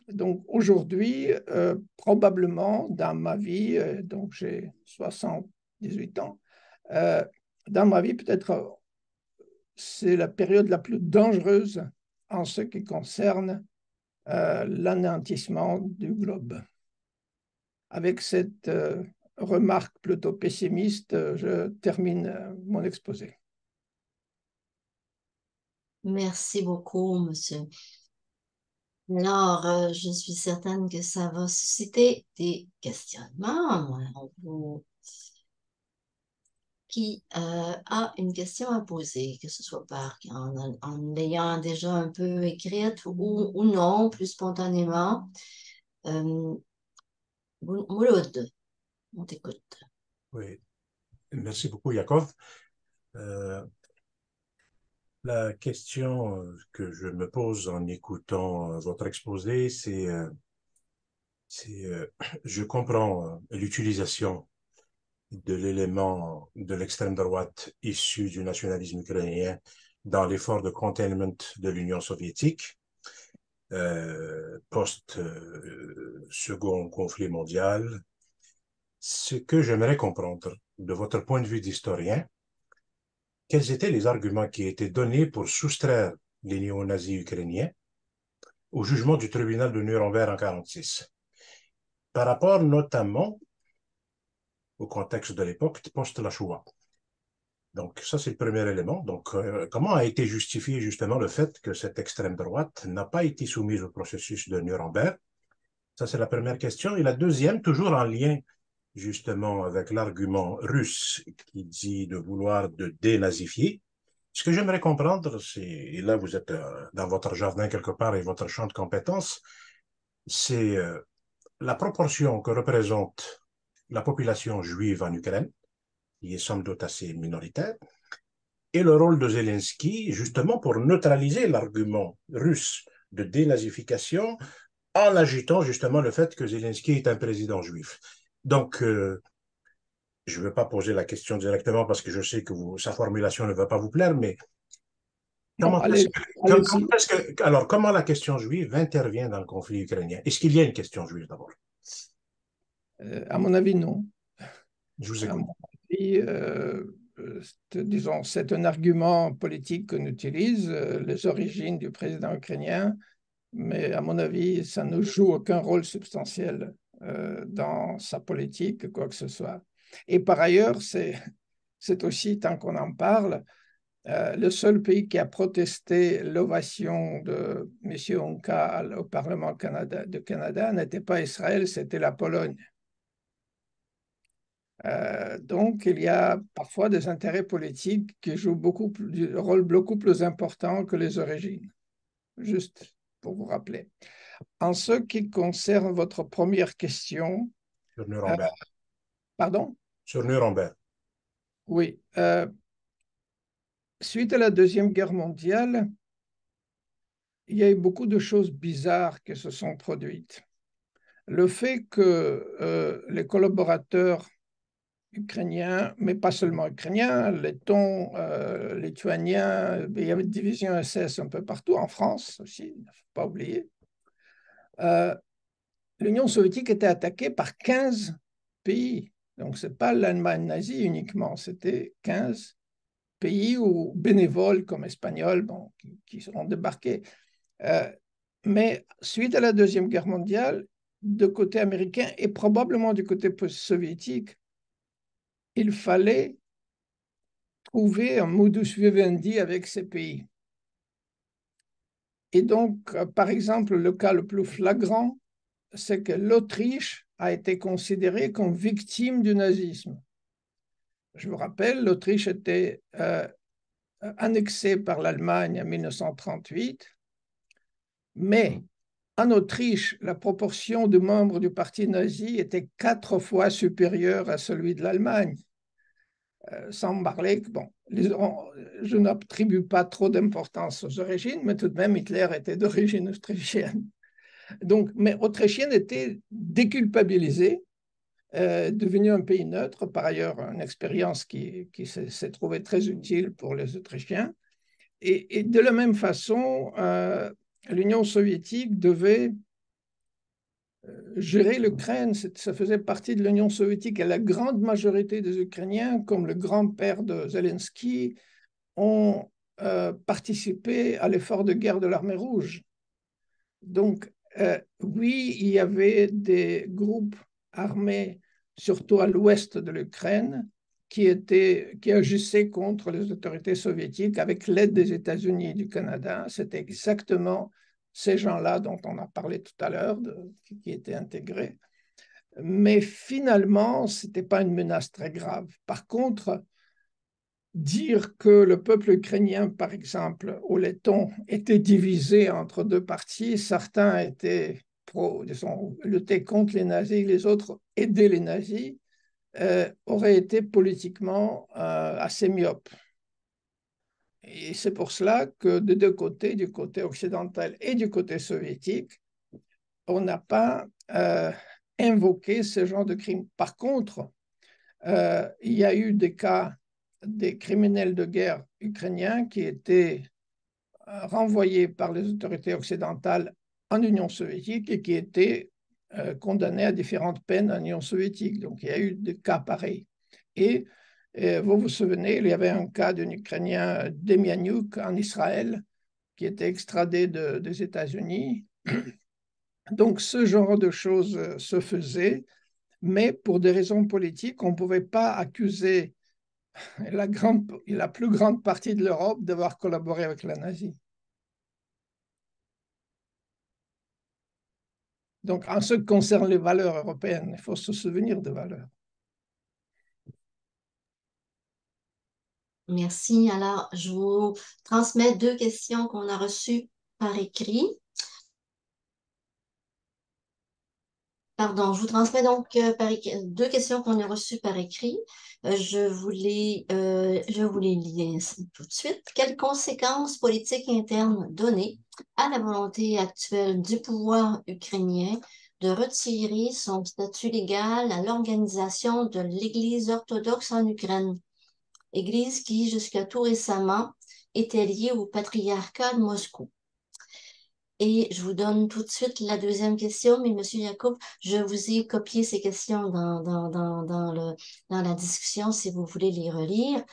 Donc, aujourd'hui, probablement, dans ma vie, donc j'ai 78 ans, dans ma vie, peut-être, c'est la période la plus dangereuse en ce qui concerne l'anéantissement du globe. Avec cette remarque plutôt pessimiste, je termine mon exposé. Merci beaucoup, monsieur. Alors, je suis certaine que ça va susciter des questionnements. Qui a une question à poser, que ce soit en l'ayant déjà un peu écrite ou non, plus spontanément. Euh, Mouloud, on t'écoute. Oui, merci beaucoup, Yakov. La question que je me pose en écoutant votre exposé, je comprends l'utilisation de l'élément de l'extrême droite issu du nationalisme ukrainien dans l'effort de containment de l'Union soviétique post-second conflit mondial. Ce que j'aimerais comprendre de votre point de vue d'historien, quels étaient les arguments qui étaient donnés pour soustraire les néo-nazis ukrainiens au jugement du tribunal de Nuremberg en 1946, par rapport notamment au contexte de l'époque post la Shoah. Donc ça, c'est le premier élément. Donc comment a été justifié justement le fait que cette extrême droite n'a pas été soumise au processus de Nuremberg? Ça, c'est la première question. Et la deuxième, toujours en lien justement avec l'argument russe qui dit de vouloir de dénazifier. Ce que j'aimerais comprendre, c'est, et là vous êtes dans votre jardin quelque part et votre champ de compétences, c'est la proportion que représente la population juive en Ukraine, qui est somme toute assez minoritaire, et le rôle de Zelensky, justement pour neutraliser l'argument russe de dénazification en agitant justement le fait que Zelensky est un président juif. Donc, je ne veux pas poser la question directement parce que je sais que sa formulation ne va pas vous plaire, mais Non, comment la question juive intervient dans le conflit ukrainien? Est-ce qu'il y a une question juive d'abord? À mon avis, non. Je vous À écoute. mon avis, disons, c'est un argument politique qu'on utilise, les origines du président ukrainien, mais à mon avis, ça ne joue aucun rôle substantiel dans sa politique, quoi que ce soit. Et par ailleurs, c'est aussi, tant qu'on en parle, le seul pays qui a protesté l'ovation de M. Onka au Parlement du Canada n'était pas Israël, c'était la Pologne. Donc, il y a parfois des intérêts politiques qui jouent un rôle beaucoup plus important que les origines. Juste pour vous rappeler. En ce qui concerne votre première question. Sur Nuremberg. Pardon? Sur Nuremberg. Oui. Suite à la Deuxième Guerre mondiale, il y a eu beaucoup de choses bizarres qui se sont produites. Le fait que les collaborateurs ukrainiens, mais pas seulement ukrainiens, lettons, lituaniens, il y avait une division SS un peu partout, en France aussi, il ne faut pas oublier. L'Union soviétique était attaquée par 15 pays. Donc, ce n'est pas l'Allemagne nazie uniquement, c'était 15 pays ou bénévoles comme espagnols bon, qui ont débarqué. Mais suite à la Deuxième Guerre mondiale, du côté américain et probablement du côté soviétique, il fallait trouver un modus vivendi avec ces pays. Et donc, par exemple, le cas le plus flagrant, c'est que l'Autriche a été considérée comme victime du nazisme. Je vous rappelle, l'Autriche était annexée par l'Allemagne en 1938, mais en Autriche, la proportion de membres du parti nazi était 4 fois supérieure à celui de l'Allemagne. Sans parler que, bon, je n'attribue pas trop d'importance aux origines, mais tout de même, Hitler était d'origine autrichienne. Donc, mais Autrichienne était déculpabilisée, devenu un pays neutre, par ailleurs une expérience qui s'est trouvée très utile pour les Autrichiens. Et de la même façon, l'Union soviétique devait gérer l'Ukraine, ça faisait partie de l'Union soviétique et la grande majorité des Ukrainiens, comme le grand-père de Zelensky, ont participé à l'effort de guerre de l'Armée rouge. Donc, oui, il y avait des groupes armés, surtout à l'ouest de l'Ukraine, qui agissaient contre les autorités soviétiques avec l'aide des États-Unis et du Canada. C'était exactement ces gens-là dont on a parlé tout à l'heure, qui étaient intégrés. Mais finalement, ce n'était pas une menace très grave. Par contre, dire que le peuple ukrainien, par exemple, au Letton, était divisé entre deux parties, certains étaient disons, luttaient contre les nazis, les autres aidaient les nazis, aurait été politiquement assez myope. Et c'est pour cela que des deux côtés, du côté occidental et du côté soviétique, on n'a pas invoqué ce genre de crime. Par contre, il y a eu des cas des criminels de guerre ukrainiens qui étaient renvoyés par les autorités occidentales en Union soviétique et qui étaient condamnés à différentes peines en Union soviétique. Donc, il y a eu des cas pareils. Et vous vous souvenez, il y avait un cas d'un Ukrainien, Demianuk, en Israël, qui était extradé des États-Unis. Donc, ce genre de choses se faisait, mais pour des raisons politiques, on ne pouvait pas accuser la plus grande partie de l'Europe d'avoir collaboré avec la Nazie. Donc, en ce qui concerne les valeurs européennes, il faut se souvenir des valeurs. Merci. Alors, je vous transmets deux questions qu'on a reçues par écrit. Pardon, je vous transmets donc deux questions qu'on a reçues par écrit. Je vous les lis tout de suite. Quelles conséquences politiques internes donner à la volonté actuelle du pouvoir ukrainien de retirer son statut légal à l'organisation de l'Église orthodoxe en Ukraine? Église qui, jusqu'à tout récemment, était liée au patriarcat de Moscou. Et je vous donne tout de suite la deuxième question, mais Monsieur Jacob, je vous ai copié ces questions dans la discussion si vous voulez les relire.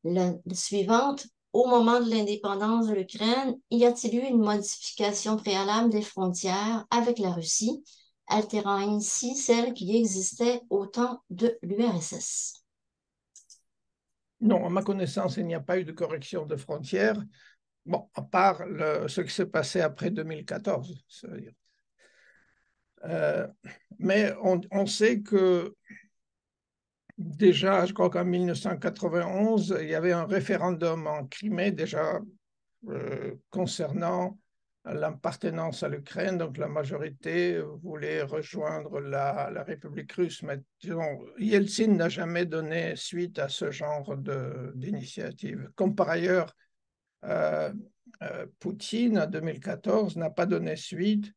La suivante, au moment de l'indépendance de l'Ukraine, y a-t-il eu une modification préalable des frontières avec la Russie, altérant ainsi celle qui existait au temps de l'URSS? Non, à ma connaissance, il n'y a pas eu de correction de frontières. Bon, à part ce qui s'est passé après 2014. Mais on sait que déjà, je crois qu'en 1991, il y avait un référendum en Crimée déjà concernant l'appartenance à l'Ukraine. Donc la majorité voulait rejoindre la République russe. Mais disons, Yeltsin n'a jamais donné suite à ce genre d'initiative. Comme par ailleurs, Poutine, en 2014, n'a pas donné suite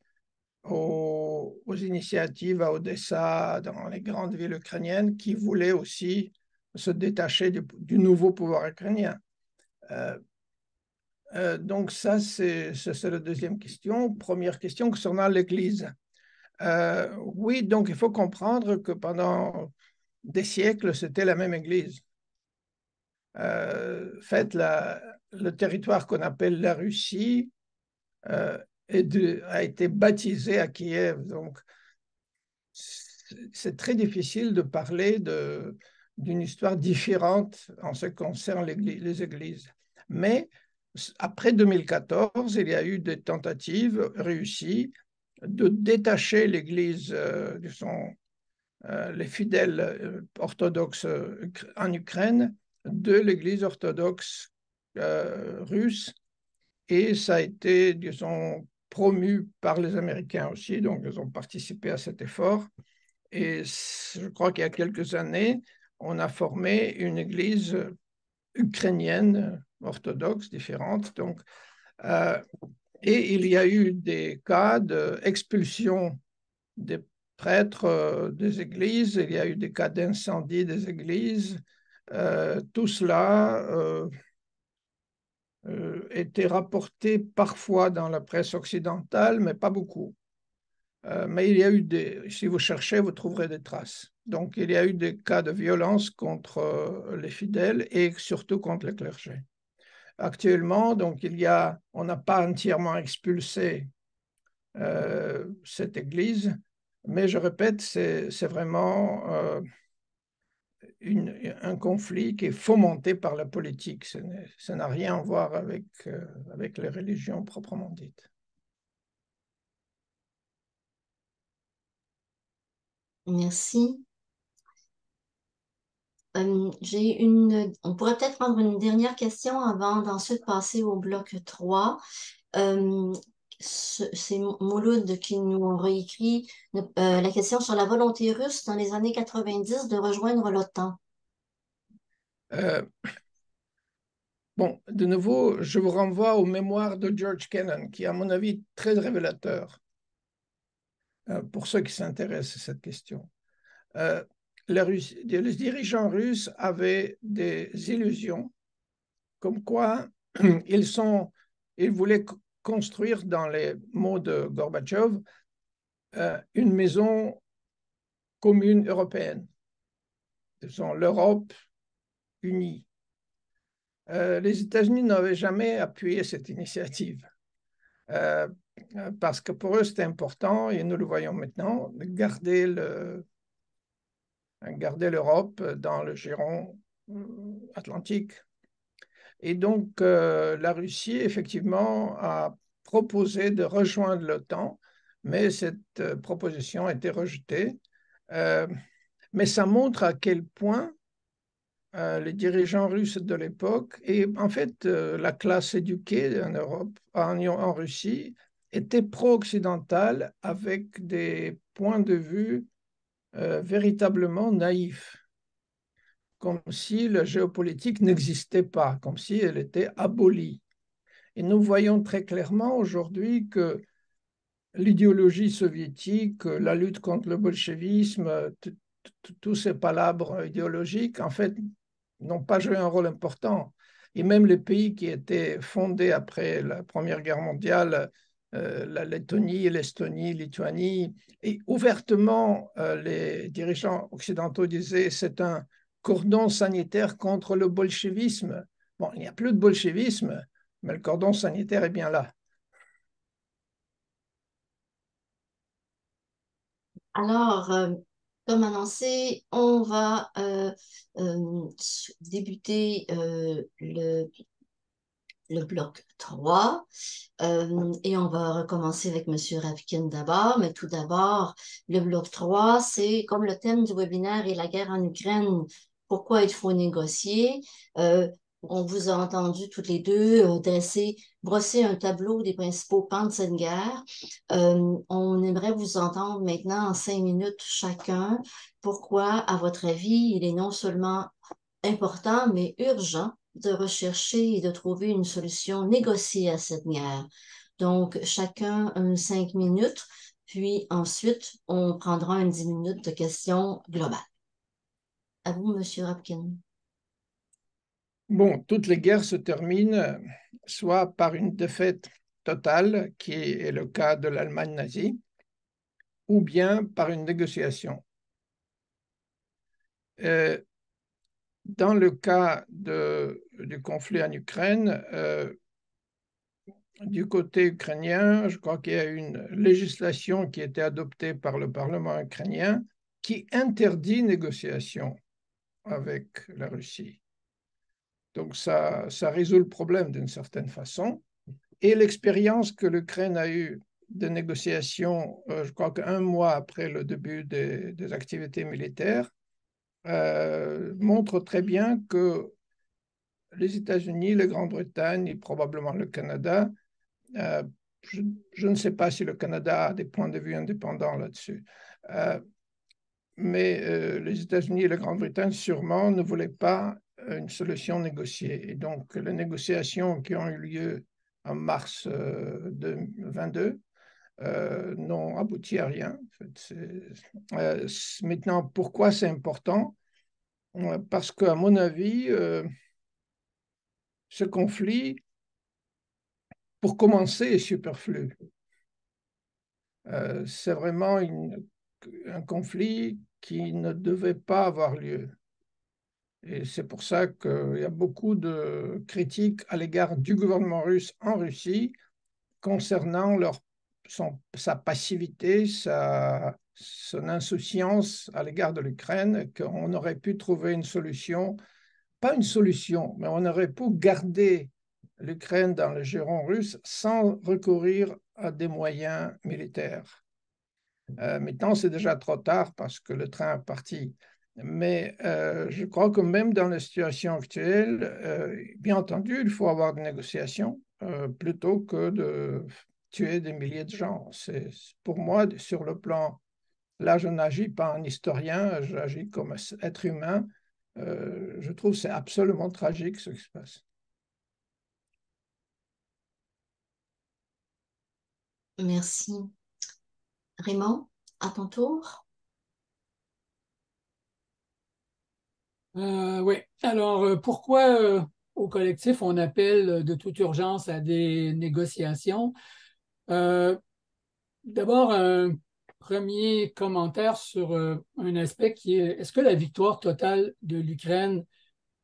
aux initiatives à Odessa, dans les grandes villes ukrainiennes, qui voulaient aussi se détacher du nouveau pouvoir ukrainien. Donc ça, c'est la deuxième question. Première question concernant l'Église. Oui, donc il faut comprendre que pendant des siècles, c'était la même Église. Fait, le territoire qu'on appelle la Russie a été baptisé à Kiev. Donc, c'est très difficile de parler d'une histoire différente en ce qui concerne les églises. Mais après 2014, il y a eu des tentatives réussies de détacher l'Église, les fidèles orthodoxes en Ukraine de l'Église orthodoxe russe. Et ça a été, disons, promu par les Américains aussi, donc ils ont participé à cet effort. Et je crois qu'il y a quelques années, on a formé une église ukrainienne orthodoxe différente. Donc, et il y a eu des cas d'expulsion des prêtres des églises, il y a eu des cas d'incendie des églises. Tout cela était rapporté parfois dans la presse occidentale, mais pas beaucoup. Mais il y a eu si vous cherchez, vous trouverez des traces. Donc, il y a eu des cas de violence contre les fidèles et surtout contre le clergé. Actuellement, donc, on n'a pas entièrement expulsé cette église, mais je répète, c'est vraiment un conflit qui est fomenté par la politique. Ça n'a rien à voir avec les religions proprement dites. Merci. On pourrait peut-être prendre une dernière question avant d'ensuite passer au bloc 3. C'est Mouloud qui nous a réécrit la question sur la volonté russe dans les années 90 de rejoindre l'OTAN. Bon, de nouveau, je vous renvoie aux mémoires de George Kennan, qui est à mon avis très révélateur pour ceux qui s'intéressent à cette question. Les dirigeants russes avaient des illusions comme quoi ils voulaient construire, dans les mots de Gorbatchev, une maison commune européenne, disons l'Europe unie. Les États-Unis n'avaient jamais appuyé cette initiative parce que pour eux c'était important, et nous le voyons maintenant, de garder l'Europe dans le giron atlantique. Et donc la Russie effectivement a proposé de rejoindre l'OTAN, mais cette proposition a été rejetée. Mais ça montre à quel point les dirigeants russes de l'époque et en fait la classe éduquée en Europe, en Russie, était pro-occidentale avec des points de vue véritablement naïfs, comme si la géopolitique n'existait pas, comme si elle était abolie. Et nous voyons très clairement aujourd'hui que l'idéologie soviétique, la lutte contre le bolchevisme, tous ces palabres idéologiques, en fait, n'ont pas joué un rôle important. Et même les pays qui étaient fondés après la Première Guerre mondiale, la Lettonie, l'Estonie, Lituanie, et ouvertement, les dirigeants occidentaux disaient c'est un cordon sanitaire contre le bolchevisme. Bon, il n'y a plus de bolchevisme, mais le cordon sanitaire est bien là. Alors, comme annoncé, on va débuter le bloc 3 et on va recommencer avec M. Ravkin d'abord. Mais tout d'abord, le bloc 3, c'est comme le thème du webinaire est la guerre en Ukraine, pourquoi il faut négocier. On vous a entendu toutes les deux brosser un tableau des principaux pans de cette guerre. On aimerait vous entendre maintenant en 5 minutes chacun. Pourquoi, à votre avis, il est non seulement important, mais urgent de rechercher et de trouver une solution négociée à cette guerre. Donc, chacun 5 minutes, puis ensuite, on prendra 10 minutes de questions globales. À vous, M. Rapkin. Bon, toutes les guerres se terminent soit par une défaite totale, qui est le cas de l'Allemagne nazie, ou bien par une négociation. Dans le cas du conflit en Ukraine, du côté ukrainien, je crois qu'il y a une législation qui a été adoptée par le Parlement ukrainien qui interdit négociation avec la Russie. Donc ça résout le problème d'une certaine façon. Et l'expérience que l'Ukraine a eue de négociations, je crois qu'un mois après le début des activités militaires, montre très bien que les États-Unis, la Grande-Bretagne et probablement le Canada, je ne sais pas si le Canada a des points de vue indépendants là-dessus, mais les États-Unis et la Grande-Bretagne sûrement ne voulaient pas une solution négociée. Et donc les négociations qui ont eu lieu en mars 2022 n'ont abouti à rien. En fait, maintenant, pourquoi c'est important? Parce qu'à mon avis, ce conflit, pour commencer, est superflu. C'est vraiment un conflit qui ne devait pas avoir lieu. Et c'est pour ça qu'il y a beaucoup de critiques à l'égard du gouvernement russe en Russie concernant sa passivité, son insouciance à l'égard de l'Ukraine, qu'on aurait pu trouver une solution, pas une solution, mais on aurait pu garder l'Ukraine dans le giron russe sans recourir à des moyens militaires. Maintenant, c'est déjà trop tard parce que le train est parti. Mais je crois que même dans la situation actuelle, bien entendu, il faut avoir des négociations plutôt que de tuer des milliers de gens. Pour moi, sur le plan, là, je n'agis pas en historien, j'agis comme être humain. Je trouve que c'est absolument tragique ce qui se passe. Merci. Raymond, à ton tour. Oui. Alors, pourquoi au collectif on appelle de toute urgence à des négociations? D'abord, un premier commentaire sur un aspect qui est, est-ce que la victoire totale de l'Ukraine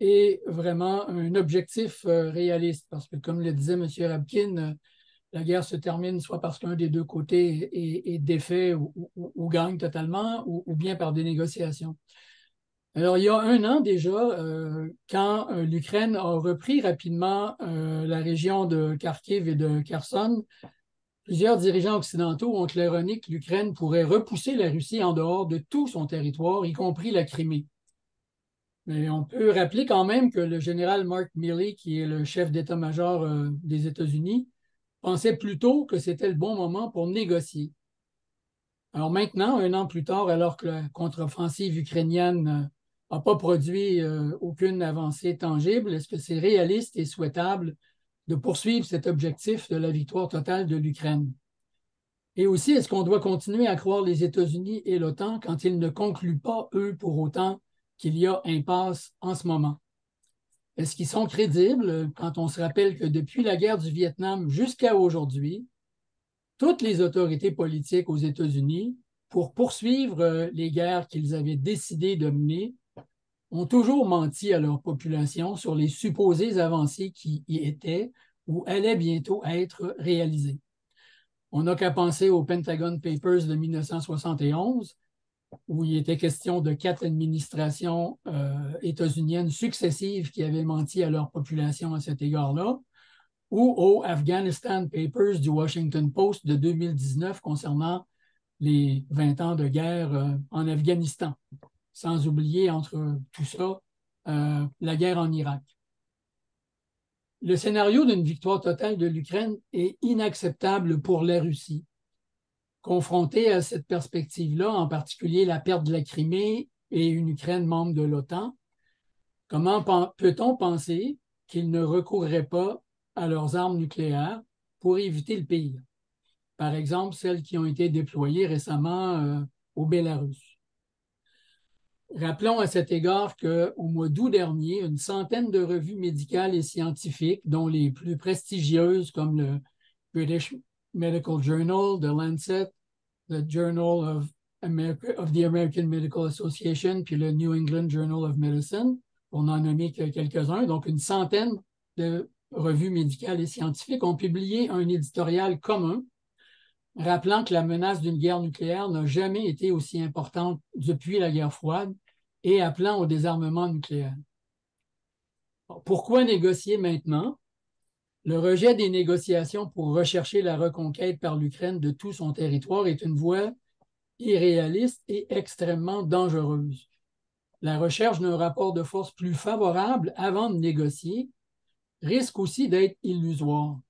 est vraiment un objectif réaliste? Parce que, comme le disait M. Rabkin, la guerre se termine soit parce qu'un des deux côtés est défait ou gagne totalement, ou bien par des négociations. Alors, il y a un an déjà, quand l'Ukraine a repris rapidement la région de Kharkiv et de Kherson, plusieurs dirigeants occidentaux ont claironné que l'Ukraine pourrait repousser la Russie en dehors de tout son territoire, y compris la Crimée. Mais on peut rappeler quand même que le général Mark Milley, qui est le chef d'état-major des États-Unis, pensait plutôt que c'était le bon moment pour négocier. Alors maintenant, un an plus tard, alors que la contre-offensive ukrainienne n'a pas produit aucune avancée tangible, est-ce que c'est réaliste et souhaitable de poursuivre cet objectif de la victoire totale de l'Ukraine? Et aussi, est-ce qu'on doit continuer à croire les États-Unis et l'OTAN quand ils ne concluent pas, eux, pour autant, qu'il y a impasse en ce moment? Est-ce qu'ils sont crédibles quand on se rappelle que depuis la guerre du Vietnam jusqu'à aujourd'hui, toutes les autorités politiques aux États-Unis, pour poursuivre les guerres qu'ils avaient décidé de mener, ont toujours menti à leur population sur les supposées avancées qui y étaient ou allaient bientôt être réalisées. On n'a qu'à penser aux Pentagon Papers de 1971, où il était question de 4 administrations états-uniennes successives qui avaient menti à leur population à cet égard-là, ou aux Afghanistan Papers du Washington Post de 2019 concernant les 20 ans de guerre en Afghanistan, sans oublier entre tout ça la guerre en Irak. Le scénario d'une victoire totale de l'Ukraine est inacceptable pour la Russie. Confrontée à cette perspective-là, en particulier la perte de la Crimée et une Ukraine membre de l'OTAN, comment peut-on penser qu'ils ne recourraient pas à leurs armes nucléaires pour éviter le pire? Par exemple, celles qui ont été déployées récemment au Bélarus. Rappelons à cet égard qu'au mois d'août dernier, une centaine de revues médicales et scientifiques, dont les plus prestigieuses comme le British Medical Journal, The Lancet, the Journal of the American Medical Association, puis le New England Journal of Medicine, pour n'en nommer que quelques-uns, donc une centaine de revues médicales et scientifiques ont publié un éditorial commun rappelant que la menace d'une guerre nucléaire n'a jamais été aussi importante depuis la guerre froide et appelant au désarmement nucléaire. Pourquoi négocier maintenant? Le rejet des négociations pour rechercher la reconquête par l'Ukraine de tout son territoire est une voie irréaliste et extrêmement dangereuse. La recherche d'un rapport de force plus favorable avant de négocier risque aussi d'être illusoire.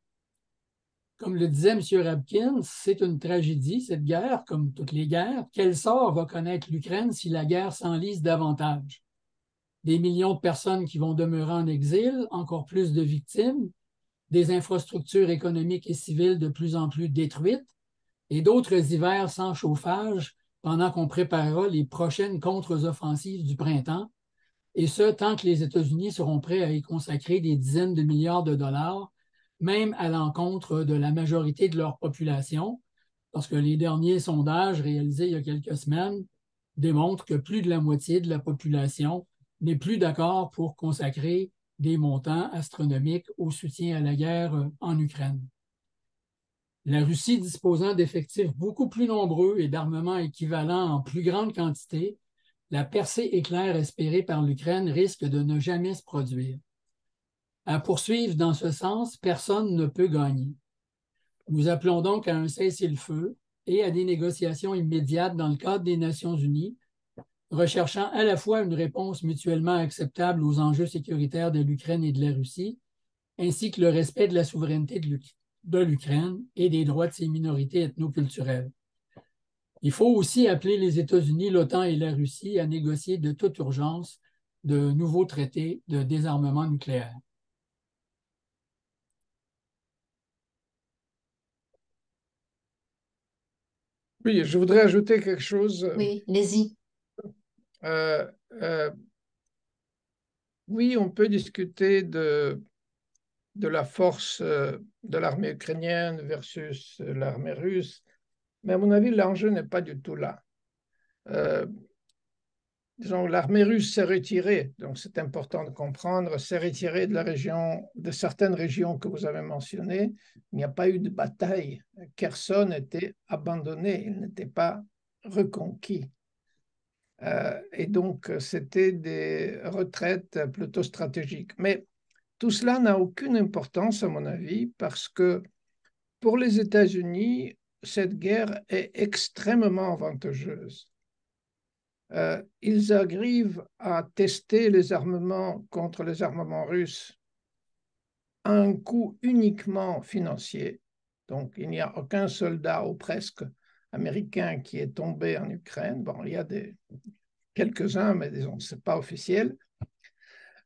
Comme le disait M. Rabkin, c'est une tragédie, cette guerre, comme toutes les guerres. Quel sort va connaître l'Ukraine si la guerre s'enlise davantage? Des millions de personnes qui vont demeurer en exil, encore plus de victimes, des infrastructures économiques et civiles de plus en plus détruites, et d'autres hivers sans chauffage pendant qu'on préparera les prochaines contre-offensives du printemps, et ce, tant que les États-Unis seront prêts à y consacrer des dizaines de milliards de dollars, même à l'encontre de la majorité de leur population, parce que les derniers sondages réalisés il y a quelques semaines démontrent que plus de la moitié de la population n'est plus d'accord pour consacrer des montants astronomiques au soutien à la guerre en Ukraine. La Russie disposant d'effectifs beaucoup plus nombreux et d'armements équivalents en plus grande quantité, la percée éclair espérée par l'Ukraine risque de ne jamais se produire. À poursuivre dans ce sens, personne ne peut gagner. Nous appelons donc à un cessez-le-feu, et à des négociations immédiates dans le cadre des Nations unies, recherchant à la fois une réponse mutuellement acceptable aux enjeux sécuritaires de l'Ukraine et de la Russie, ainsi que le respect de la souveraineté de l'Ukraine et des droits de ses minorités ethnoculturelles. Il faut aussi appeler les États-Unis, l'OTAN et la Russie à négocier de toute urgence de nouveaux traités de désarmement nucléaire. Oui, je voudrais ajouter quelque chose. Oui, allez-y. Euh, euh, oui, on peut discuter de la force de l'armée ukrainienne versus l'armée russe, mais à mon avis, l'enjeu n'est pas du tout là. Euh, Disons, l'armée russe s'est retirée, donc c'est important de comprendre, s'est retirée de la région, de certaines régions que vous avez mentionnées. Il n'y a pas eu de bataille. Kherson était abandonné, il n'était pas reconquis. Et donc, c'était des retraites plutôt stratégiques. Mais tout cela n'a aucune importance, à mon avis, parce que pour les États-Unis, cette guerre est extrêmement avantageuse. Ils arrivent à tester les armements contre les armements russes à un coût uniquement financier. Donc, il n'y a aucun soldat ou presque américain qui est tombé en Ukraine. Bon, il y a quelques-uns, mais disons, ce n'est pas officiel.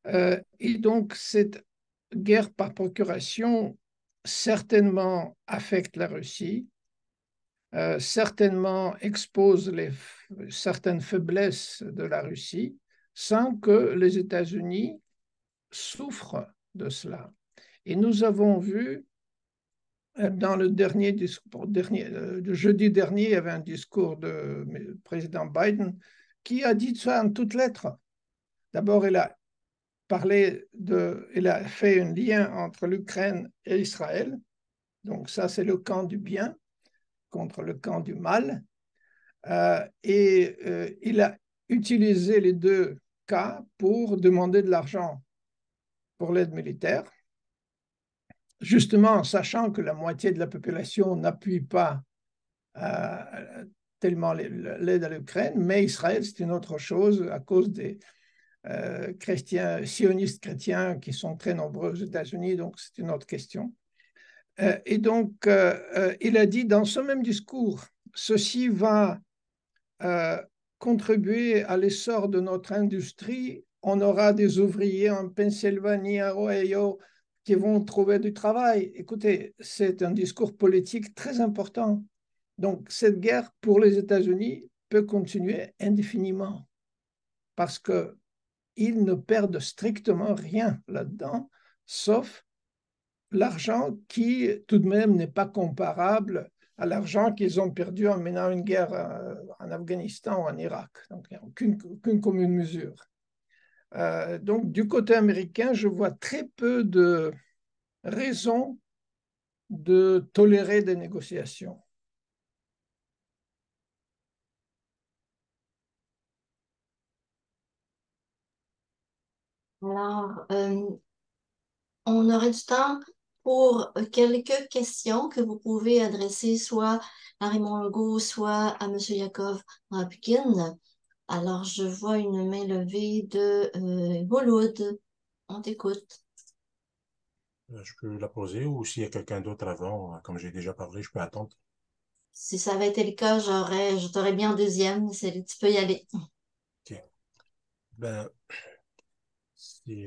Et donc, cette guerre par procuration certainement affecte la Russie, certainement expose certaines faiblesses de la Russie, sans que les États-Unis souffrent de cela. Et nous avons vu dans le dernier discours, le jeudi dernier, il y avait un discours du président Biden qui a dit ça en toutes lettres. D'abord, il a fait un lien entre l'Ukraine et Israël. Donc ça, c'est le camp du bien contre le camp du mal. Il a utilisé les deux cas pour demander de l'argent pour l'aide militaire, justement en sachant que la moitié de la population n'appuie pas tellement l'aide à l'Ukraine, mais Israël, c'est une autre chose à cause des chrétiens, sionistes chrétiens qui sont très nombreux aux États-Unis, donc c'est une autre question. Et donc, il a dit dans ce même discours, ceci va contribuer à l'essor de notre industrie. On aura des ouvriers en Pennsylvanie, à Ohio, qui vont trouver du travail. Écoutez, c'est un discours politique très important. Donc, cette guerre pour les États-Unis peut continuer indéfiniment parce qu'ils ne perdent strictement rien là-dedans, sauf l'argent qui, tout de même, n'est pas comparable à l'argent qu'ils ont perdu en menant une guerre en Afghanistan ou en Irak. Donc, il n'y a aucune commune mesure. Donc, du côté américain, je vois très peu de raisons de tolérer des négociations. Alors, on aurait du temps pour quelques questions que vous pouvez adresser soit à Raymond Legault, soit à M. Yakov Rapkin. Alors, je vois une main levée de Mouloud. On t'écoute. Je peux la poser ou s'il y a quelqu'un d'autre avant, comme j'ai déjà parlé, je peux attendre. Si ça avait été le cas, je t'aurais bien en deuxième. Tu peux y aller. OK. Ben, si,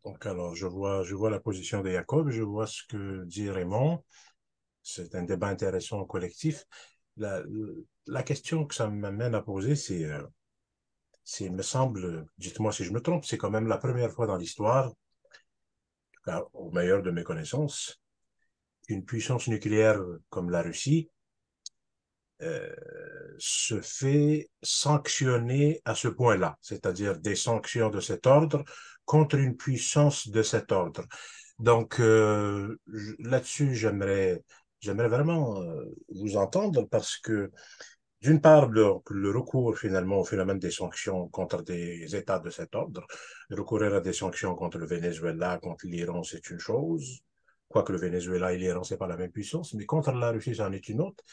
donc, alors, je vois la position de Jacob, je vois ce que dit Raymond. C'est un débat intéressant au collectif. La, la question que ça m'amène à poser, il me semble, dites-moi si je me trompe, c'est quand même la première fois dans l'histoire, au meilleur de mes connaissances, qu'une puissance nucléaire comme la Russie euh, se fait sanctionner à ce point-là, c'est-à-dire des sanctions de cet ordre contre une puissance de cet ordre. Donc là-dessus, j'aimerais vraiment vous entendre parce que d'une part, le recours finalement au phénomène des sanctions contre des États de cet ordre, recourir à des sanctions contre le Venezuela, contre l'Iran, c'est une chose. quoique le Venezuela et l'Iran, ce n'est pas la même puissance, mais contre la Russie, c'en est une autre.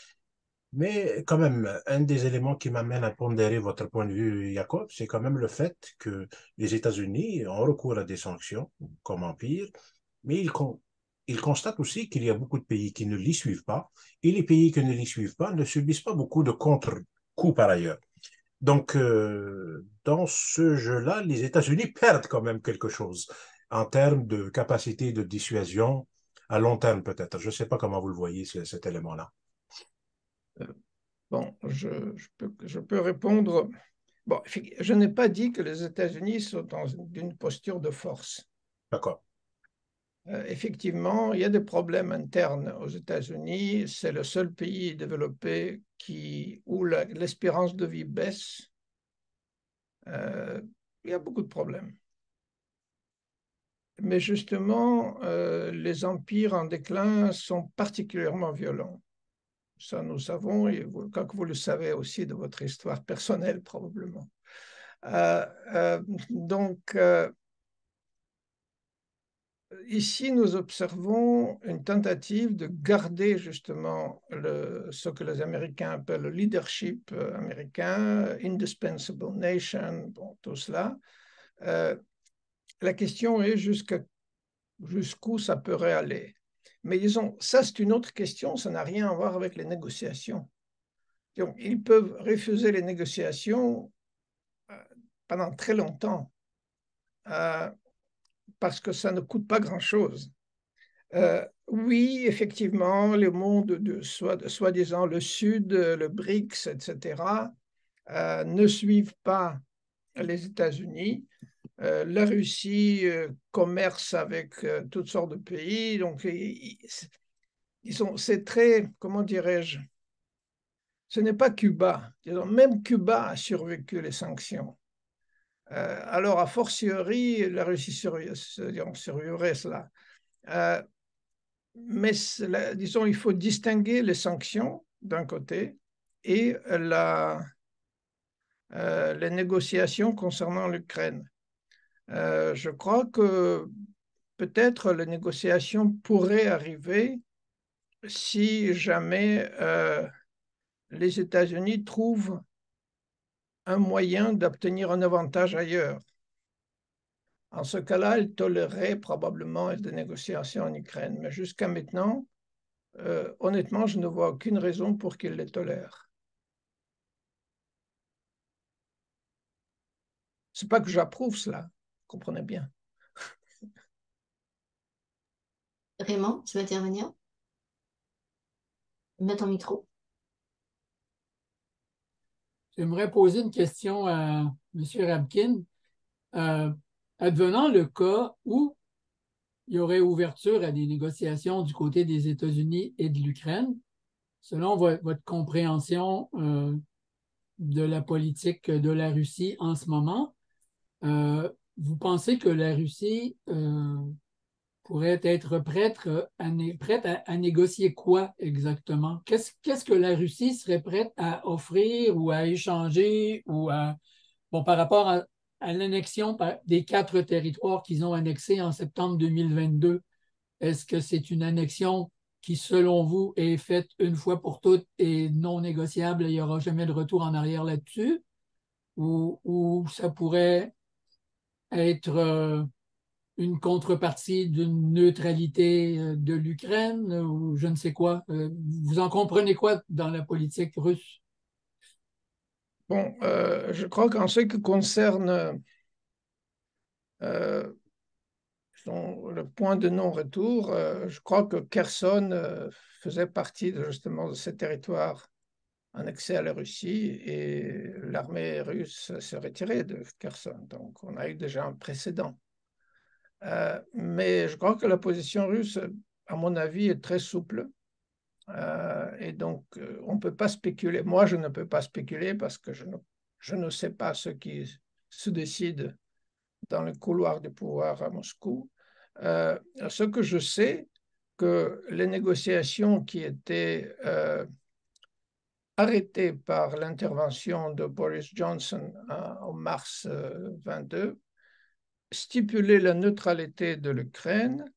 Mais quand même, un des éléments qui m'amène à pondérer votre point de vue, Jacob, c'est quand même le fait que les États-Unis ont recours à des sanctions comme empire, mais ils constatent aussi qu'il y a beaucoup de pays qui ne l'y suivent pas, et les pays qui ne l'y suivent pas ne subissent pas beaucoup de contre-coups par ailleurs. Donc, dans ce jeu-là, les États-Unis perdent quand même quelque chose en termes de capacité de dissuasion à long terme peut-être. Je ne sais pas comment vous le voyez, cet élément-là. Bon, je peux répondre. Bon, je n'ai pas dit que les États-Unis sont dans une posture de force. D'accord. Effectivement, il y a des problèmes internes aux États-Unis. C'est le seul pays développé où l'espérance de vie baisse. Il y a beaucoup de problèmes. Mais justement, les empires en déclin sont particulièrement violents. Ça, nous savons, et quand vous le savez aussi de votre histoire personnelle, probablement. Donc, ici, nous observons une tentative de garder justement ce que les Américains appellent le leadership américain, indispensable nation, bon, tout cela. La question est jusqu'où ça pourrait aller. Mais disons, ça c'est une autre question, ça n'a rien à voir avec les négociations. Donc, ils peuvent refuser les négociations pendant très longtemps parce que ça ne coûte pas grand-chose. Oui, effectivement, le monde soi-disant le Sud, le BRICS, etc., ne suivent pas les États-Unis. La Russie commerce avec toutes sortes de pays, donc c'est très, comment dirais-je, ce n'est pas Cuba. Même Cuba a survécu les sanctions. Alors, a fortiori, la Russie survivrait cela. Mais disons, il faut distinguer les sanctions d'un côté et les négociations concernant l'Ukraine. Je crois que peut-être les négociations pourraient arriver si jamais les États-Unis trouvent un moyen d'obtenir un avantage ailleurs. En ce cas-là, ils toléreraient probablement des négociations en Ukraine. Mais jusqu'à maintenant, honnêtement, je ne vois aucune raison pour qu'ils les tolèrent. Ce n'est pas que j'approuve cela, comprenez bien. Raymond, tu veux intervenir? Mets ton micro. J'aimerais poser une question à M. Rabkin. Advenant le cas où il y aurait ouverture à des négociations du côté des États-Unis et de l'Ukraine, selon votre compréhension de la politique de la Russie en ce moment, vous pensez que la Russie pourrait être prête à négocier quoi exactement? Qu'est-ce que la Russie serait prête à offrir ou à échanger ou par rapport à l'annexion des 4 territoires qu'ils ont annexés en septembre 2022? Est-ce que c'est une annexion qui, selon vous, est faite une fois pour toutes et non négociable et il n'y aura jamais de retour en arrière là-dessus? Ou ça pourrait être une contrepartie d'une neutralité de l'Ukraine ou je ne sais quoi? Vous en comprenez quoi dans la politique russe? Bon, je crois qu'en ce qui concerne le point de non-retour, je crois que Kherson faisait partie justement de ces territoires annexés à la Russie et l'armée russe s'est retirée de Kherson. Donc, on a eu déjà un précédent. Mais je crois que la position russe, à mon avis, est très souple. Et donc, on ne peut pas spéculer. Moi, je ne peux pas spéculer parce que je ne sais pas ce qui se décide dans le couloir du pouvoir à Moscou. Ce que je sais, que les négociations qui étaient arrêtées par l'intervention de Boris Johnson en mars 22 stipulaient la neutralité de l'Ukraine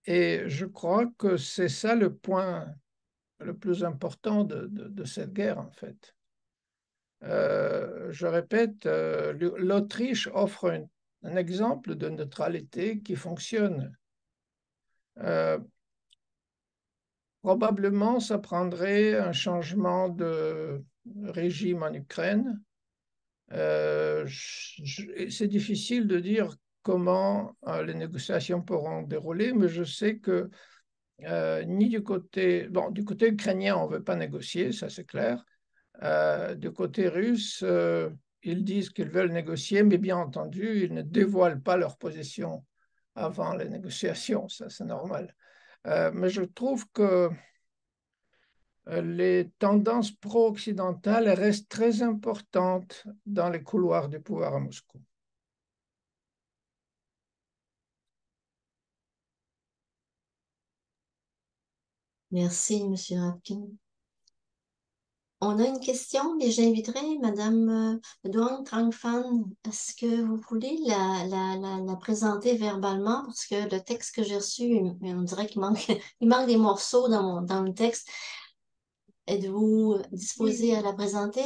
Et je crois que c'est ça le point le plus important de cette guerre, en fait. Je répète, l'Autriche offre un exemple de neutralité qui fonctionne. Probablement, ça prendrait un changement de régime en Ukraine. C'est difficile de dire comment les négociations pourront dérouler, mais je sais que ni du côté, bon, du côté ukrainien, on ne veut pas négocier, ça c'est clair. Du côté russe, ils disent qu'ils veulent négocier, mais bien entendu, ils ne dévoilent pas leur position avant les négociations, ça c'est normal. Mais je trouve que les tendances pro-occidentales restent très importantes dans les couloirs du pouvoir à Moscou. Merci, M. Rapkin. On a une question, mais j'inviterai Mme Duong Trang Phan. Est-ce que vous voulez la présenter verbalement? Parce que le texte que j'ai reçu, on dirait qu'il manque, il manque des morceaux dans le texte. Êtes-vous disposé à la présenter?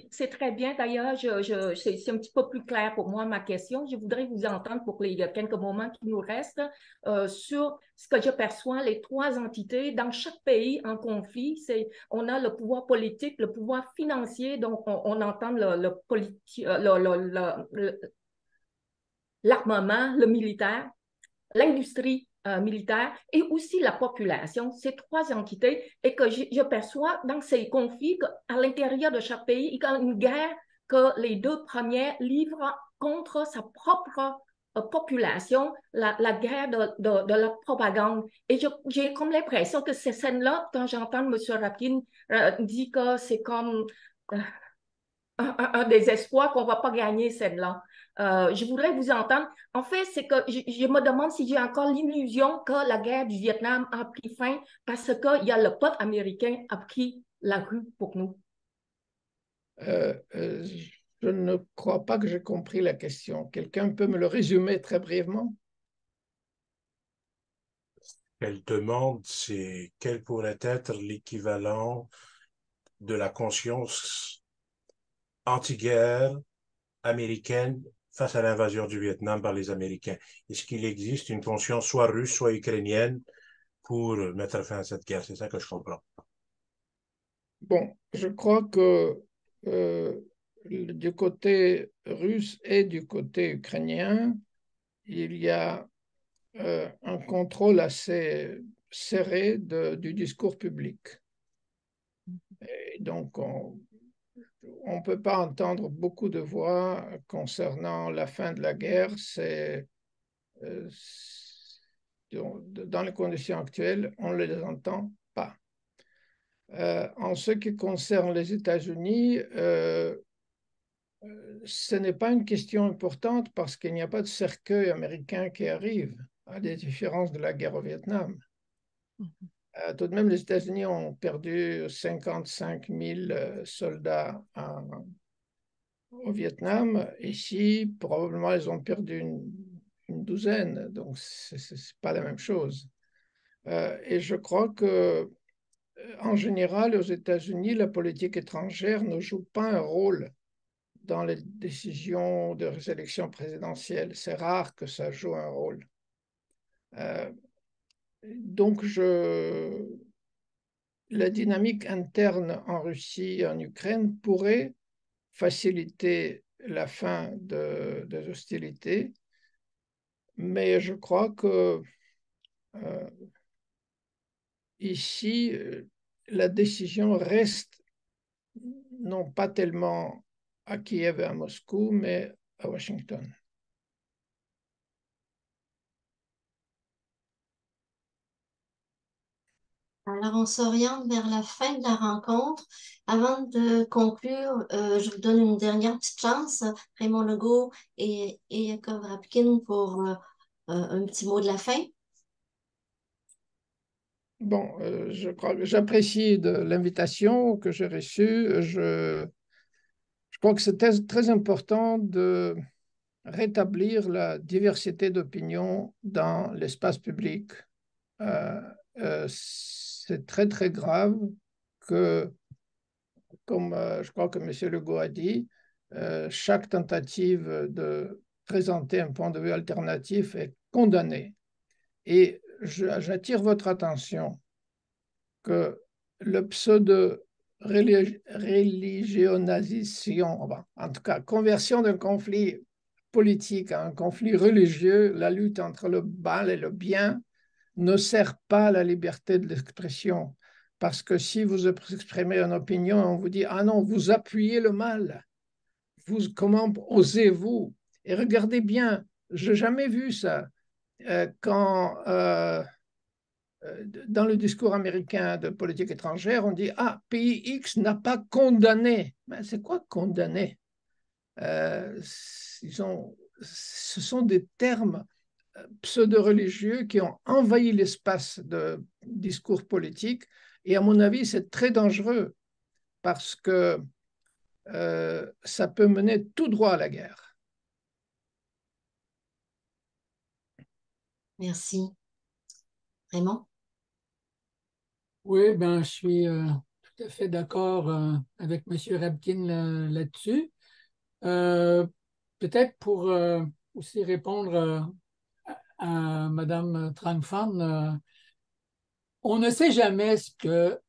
C'est très bien. D'ailleurs, c'est un petit peu plus clair pour moi ma question. Je voudrais vous entendre pour les quelques moments qui nous restent sur ce que je perçois, les trois entités. Dans chaque pays en conflit, on a le pouvoir politique, le pouvoir financier, donc on entend l'armement, le militaire, l'industrie militaire et aussi la population, ces trois entités, et que je perçois dans ces conflits qu'à l'intérieur de chaque pays, il y a une guerre que les deux premiers livrent contre sa propre population, la guerre de la propagande. Et j'ai comme l'impression que ces scènes-là, quand j'entends M. Rapkin dire que c'est comme un désespoir qu'on ne va pas gagner celle-là. Je voudrais vous entendre. En fait, c'est que je me demande si j'ai encore l'illusion que la guerre du Vietnam a pris fin parce qu'il y a le peuple américain a pris la rue pour nous. Je ne crois pas que j'ai compris la question. Quelqu'un peut me le résumer très brièvement? Elle demande, c'est quel pourrait être l'équivalent de la conscience anti-guerre américaine face à l'invasion du Vietnam par les Américains. Est-ce qu'il existe une conscience soit russe, soit ukrainienne pour mettre fin à cette guerre? C'est ça que je comprends. Bon, je crois que du côté russe et du côté ukrainien, il y a un contrôle assez serré du discours public. Et donc, on ne peut pas entendre beaucoup de voix concernant la fin de la guerre. Dans les conditions actuelles, on ne les entend pas. En ce qui concerne les États-Unis, ce n'est pas une question importante parce qu'il n'y a pas de cercueil américain qui arrive, à la différence de la guerre au Vietnam. Tout de même, les États-Unis ont perdu 55 000 soldats au Vietnam. Ici, probablement, ils ont perdu une douzaine, donc ce n'est pas la même chose. Et je crois que, en général, aux États-Unis, la politique étrangère ne joue pas un rôle dans les décisions de élections présidentielles. C'est rare que ça joue un rôle. Donc, la dynamique interne en Russie et en Ukraine pourrait faciliter la fin des hostilités, mais je crois que ici, la décision reste non pas tellement à Kiev et à Moscou, mais à Washington. Alors, on s'oriente vers la fin de la rencontre. Avant de conclure, je vous donne une dernière petite chance, Raymond Legault et Yakov Rapkin, pour un petit mot de la fin. Bon, je crois que j'apprécie l'invitation que j'ai reçue. Je crois que c'est très important de rétablir la diversité d'opinions dans l'espace public. c'est très, très grave que, comme je crois que M. Legault a dit, chaque tentative de présenter un point de vue alternatif est condamnée. Et j'attire votre attention que le pseudo-religionalisation, en tout cas, conversion d'un conflit politique à un conflit religieux, la lutte entre le mal et le bien, ne sert pas à la liberté de l'expression. Parce que si vous exprimez une opinion, on vous dit, ah non, vous appuyez le mal. Comment osez-vous? Et regardez bien, je n'ai jamais vu ça. Quand dans le discours américain de politique étrangère, on dit, ah, pays X n'a pas condamné. Mais c'est quoi condamner? Ce sont des termes pseudo-religieux qui ont envahi l'espace de discours politique. Et à mon avis, c'est très dangereux parce que ça peut mener tout droit à la guerre. Merci. Raymond? Oui, ben, je suis tout à fait d'accord avec M. Rabkin là-dessus. Peut-être pour aussi répondre à Mme Trangfan, on ne sait jamais ce que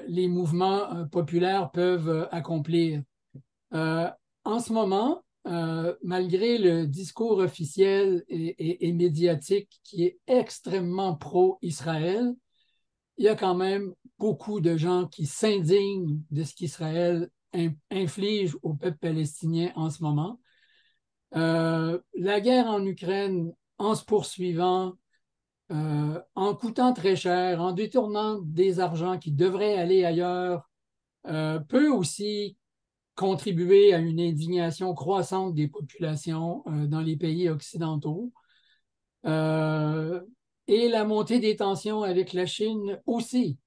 les mouvements populaires peuvent accomplir. En ce moment, malgré le discours officiel et médiatique qui est extrêmement pro-Israël, il y a quand même beaucoup de gens qui s'indignent de ce qu'Israël inflige au peuple palestinien en ce moment. La guerre en Ukraine, en se poursuivant, en coûtant très cher, en détournant des argents qui devraient aller ailleurs, peut aussi contribuer à une indignation croissante des populations dans les pays occidentaux. Et la montée des tensions avec la Chine aussi.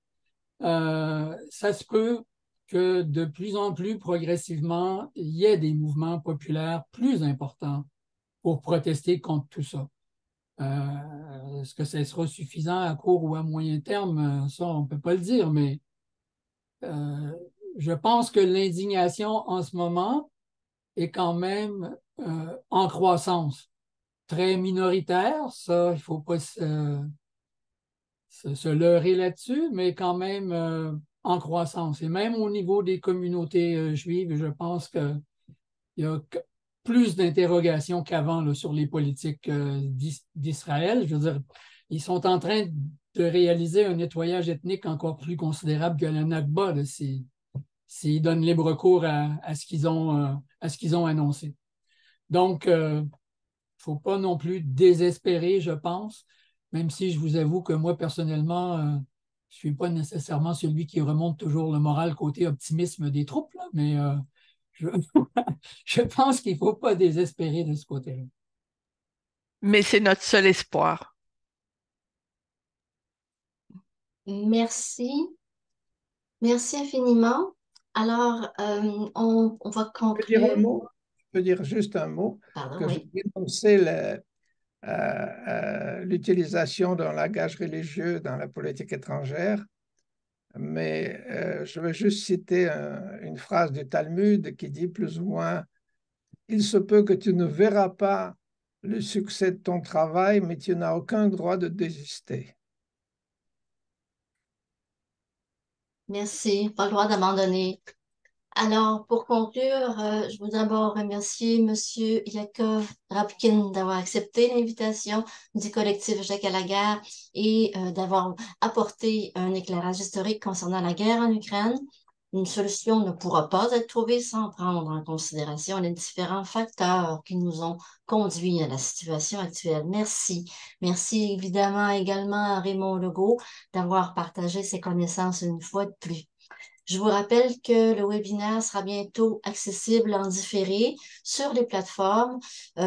Ça se peut que de plus en plus progressivement, il y ait des mouvements populaires plus importants pour protester contre tout ça. Est-ce que ça sera suffisant à court ou à moyen terme? Ça, on ne peut pas le dire, mais je pense que l'indignation en ce moment est quand même en croissance. Très minoritaire, ça, il ne faut pas se leurrer là-dessus, mais quand même en croissance. Et même au niveau des communautés juives, je pense qu'il y a plus d'interrogations qu'avant sur les politiques d'Israël. Je veux dire, ils sont en train de réaliser un nettoyage ethnique encore plus considérable que la Nakba, s'ils donnent libre cours à ce qu'ils ont annoncé. Donc, il ne faut pas non plus désespérer, je pense, même si je vous avoue que moi, personnellement, je ne suis pas nécessairement celui qui remonte toujours le moral côté optimisme des troupes, là, mais je pense qu'il ne faut pas désespérer de ce côté-là. Mais c'est notre seul espoir. Merci. Merci infiniment. Alors, on va conclure. Je peux dire juste un mot. Pardon, que oui. j'ai dénoncé l'utilisation d'un langage religieux dans la politique étrangère, mais je vais juste citer une phrase du Talmud qui dit plus ou moins « Il se peut que tu ne verras pas le succès de ton travail, mais tu n'as aucun droit de désister. » Merci. Pas le droit d'abandonner. Alors, pour conclure, je voudrais d'abord remercier M. Yaakov Rabkin d'avoir accepté l'invitation du collectif Jacques à la guerre et d'avoir apporté un éclairage historique concernant la guerre en Ukraine. Une solution ne pourra pas être trouvée sans prendre en considération les différents facteurs qui nous ont conduits à la situation actuelle. Merci. Merci évidemment également à Raymond Legault d'avoir partagé ses connaissances une fois de plus. Je vous rappelle que le webinaire sera bientôt accessible en différé sur les plateformes.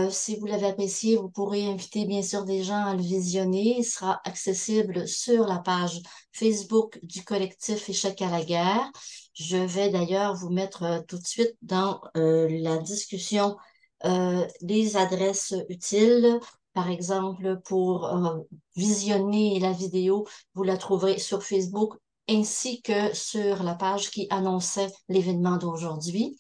Si vous l'avez apprécié, vous pourrez inviter bien sûr des gens à le visionner. Il sera accessible sur la page Facebook du collectif Échec à la guerre. Je vais d'ailleurs vous mettre tout de suite dans la discussion les adresses utiles Par exemple, pour visionner la vidéo, vous la trouverez sur Facebook ainsi que sur la page qui annonçait l'événement d'aujourd'hui.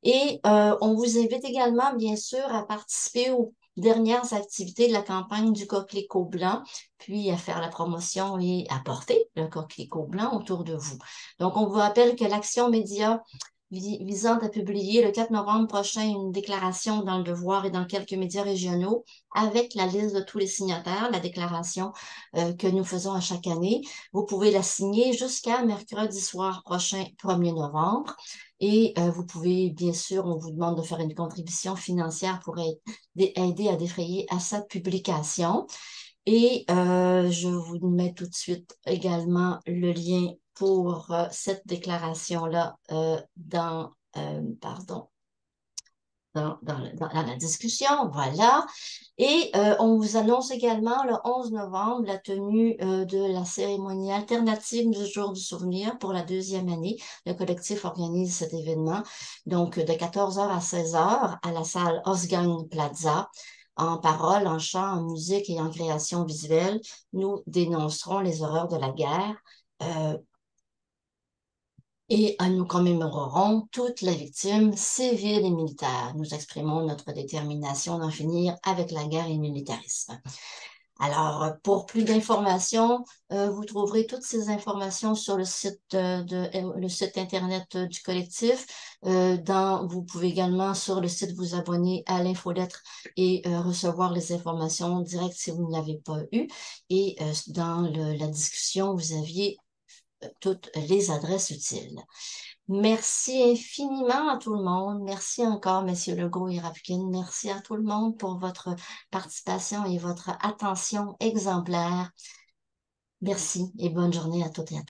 Et on vous invite également, bien sûr, à participer aux dernières activités de la campagne du coquelicot blanc, puis à faire la promotion et à porter le coquelicot blanc autour de vous. Donc, on vous rappelle que l'Action Média visant à publier le 4 novembre prochain une déclaration dans le Devoir et dans quelques médias régionaux avec la liste de tous les signataires, la déclaration que nous faisons à chaque année. Vous pouvez la signer jusqu'à mercredi soir prochain, 1er novembre. Et vous pouvez, bien sûr, on vous demande de faire une contribution financière pour aider à défrayer à sa publication. Et je vous mets tout de suite également le lien pour cette déclaration-là dans la discussion, voilà. Et on vous annonce également le 11 novembre la tenue de la cérémonie alternative du Jour du Souvenir pour la 2e année. Le collectif organise cet événement, donc de 14h à 16h à la salle Osgang Plaza. En parole, en chant, en musique et en création visuelle, nous dénoncerons les horreurs de la guerre. Et nous commémorerons toutes les victimes civiles et militaires. Nous exprimons notre détermination d'en finir avec la guerre et le militarisme. Alors, pour plus d'informations, vous trouverez toutes ces informations sur le site Internet du collectif. Vous pouvez également sur le site vous abonner à l'infolettre et recevoir les informations directes si vous ne l'avez pas eu. Et dans la discussion, vous aviez toutes les adresses utiles. Merci infiniment à tout le monde. Merci encore, M. Legault et Rapkin. Merci à tout le monde pour votre participation et votre attention exemplaire. Merci et bonne journée à toutes et à tous.